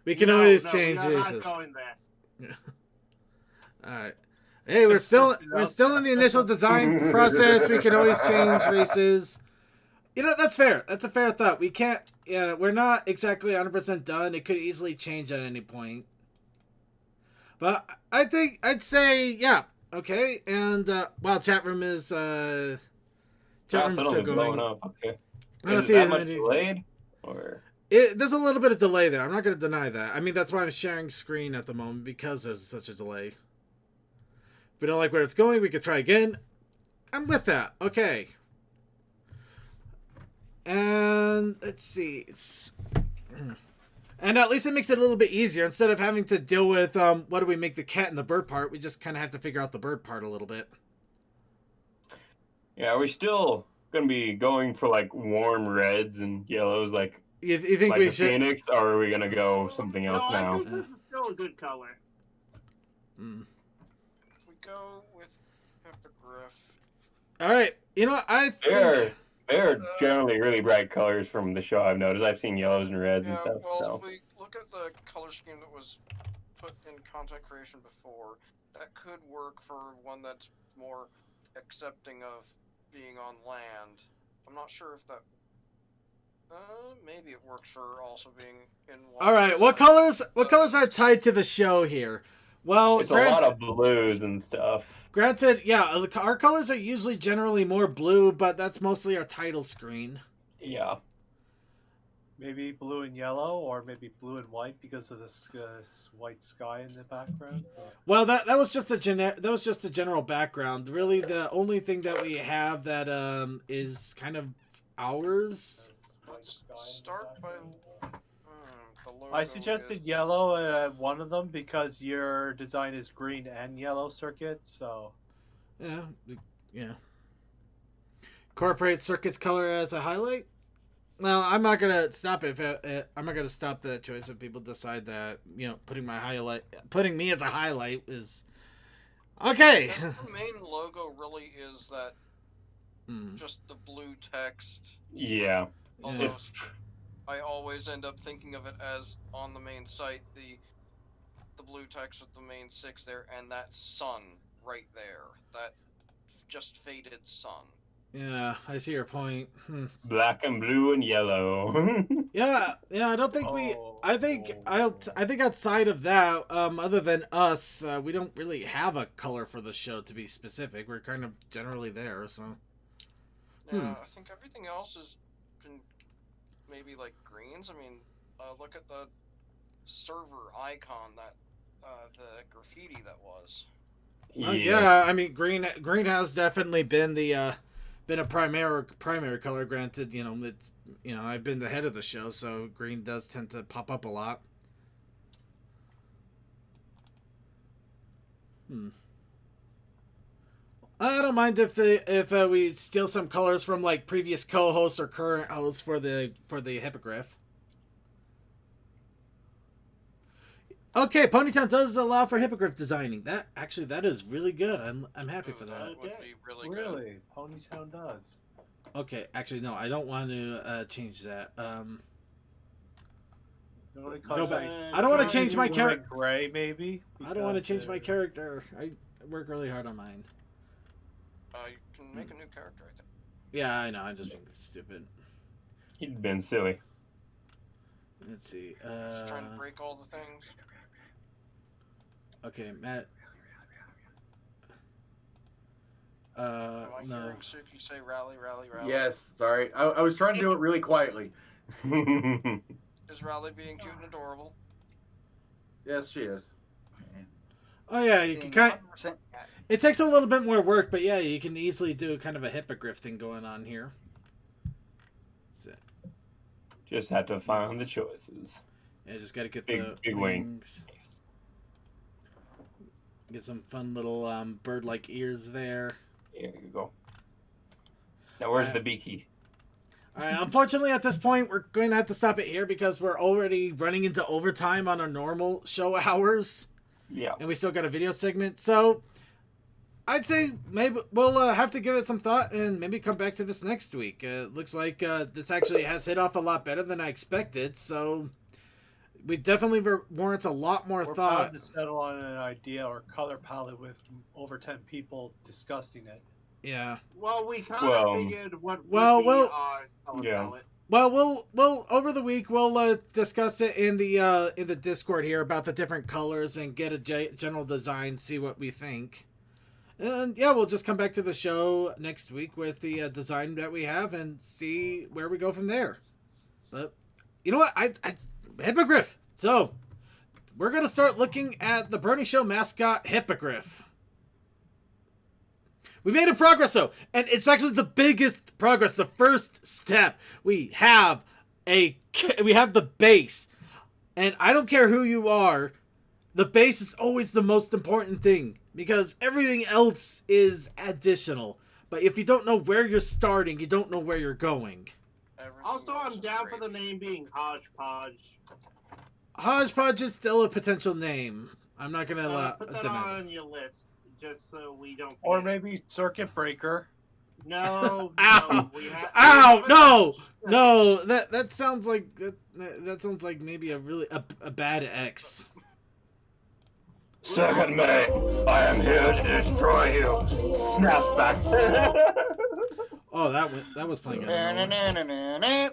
We can always No, change we are not races. going there. All right. Hey, we're still in the initial design process. We can always change races. You know, that's fair. That's a fair thought. We can't. Yeah, we're not exactly 100% done. It could easily change at any point. But I think I'd say yeah. Okay, and while chat room is still going. Up. Okay. I don't Is see it that much any- delayed? Or There's a little bit of delay there. I'm not going to deny that. I mean, that's why I'm sharing screen at the moment, because there's such a delay. If we don't like where it's going, we could try again. I'm with that. Okay. And let's see. And at least it makes it a little bit easier. Instead of having to deal with what do we make the cat and the bird part, we just kind of have to figure out the bird part a little bit. yeah, are we still gonna be going for like warm reds and yellows, like You think like we the should? Phoenix, or are we gonna go something else No, now? I think this is still a good color. Mm. We go with hippogriff. All right. You know what? I think. They're generally really bright colors from the show. I've noticed. I've seen yellows and reds and Yeah, stuff. well, So. if we look at the color scheme that was put in content creation before, that could work for one that's more accepting of being on land. I'm not sure if that. Maybe it works for also being in water. All right. What colors? What colors are tied to the show here? Well, It's a lot of blues and stuff. Granted, yeah, our colors are usually generally more blue, but that's mostly our title screen. Yeah. Maybe blue and yellow, or maybe blue and white because of this white sky in the background. Well, that was just a general background. Really, the only thing that we have that is kind of ours. Let's start by. The logo I suggested is- yellow at one of them because your design is green and yellow circuits. So Yeah. Incorporate circuit's color as a highlight. Well, I'm not gonna stop it. I'm not gonna stop that choice if people decide that putting me as a highlight is okay. Because the main logo really is that just the blue text. Yeah. Although I always end up thinking of it as on the main site, the blue text with the main 6 there, and that sun right there, that just faded sun. Yeah, I see your point. Black and blue and yellow. Yeah. I don't think we. I think outside of that, other than us, we don't really have a color for the show to be specific. We're kind of generally there, so. Yeah, I think everything else has been maybe like greens. I mean, look at the server icon that the graffiti that was. Yeah, I mean green has definitely been the been a primary color. Granted, it's I've been the head of the show, so green does tend to pop up a lot. I don't mind if we steal some colors from like previous co-hosts or current hosts for the hippogriff. Okay, Ponytown does allow for hippogriff designing. That is really good. I'm happy for that. That would be really good. really, Ponytown does. Okay, actually no, I don't want to change that. Go back. I don't want to change my character. Gray, maybe. I don't want to change my character. I work really hard on mine. You can make a new character, I think. Yeah, I know. I'm just being stupid. He'd been silly. Let's see. Just trying to break all the things. Okay, Matt. Am I No. hearing Suki say rally, rally, rally? Yes, sorry. I was trying to do it really quietly. Is Rally being cute and adorable? Yes, she is. Oh yeah, you can Being kind. 100% It takes a little bit more work, but yeah, you can easily do kind of a hippogriff thing going on here. So, Just have to find the choices. yeah, just gotta get Big- the big wings. Get some fun little bird-like ears there. Here you go. Now where's Alright. the beaky? Alright, unfortunately at this point we're going to have to stop it here because we're already running into overtime on our normal show hours. Yeah. And we still got a video segment, so I'd say maybe we'll have to give it some thought and maybe come back to this next week. It looks like this actually has hit off a lot better than I expected, so we definitely warrants a lot more We're thought. bound to settle on an idea or color palette with over 10 people discussing it. Yeah. Well, we kind of Well, figured what would well, be well, our color yeah. palette. Well, we'll over the week we'll discuss it in the Discord here about the different colors and get a general design, see what we think. And yeah, we'll just come back to the show next week with the design that we have and see where we go from there. But you know what? I Hippogriff. So we're gonna start looking at the Brony Show mascot Hippogriff. We made a progress though, and it's actually the biggest progress. The first step. We have the base, and I don't care who you are. The base is always the most important thing because everything else is additional. But if you don't know where you're starting, you don't know where you're going. Everything Also, else I'm is down for the gravy. name being Hodgepodge. Hodgepodge is still a potential name. I'm not gonna Put that deny that. on your list, just so we don't. Or forget. maybe Circuit Breaker. No. Ow! No, we have, Ow! we No! have- No! That sounds like that sounds like maybe a really a bad X. Second May, I am here to destroy you. Snap back. Oh, that was playing. Out of nowhere. Na-na-na-na-na-na.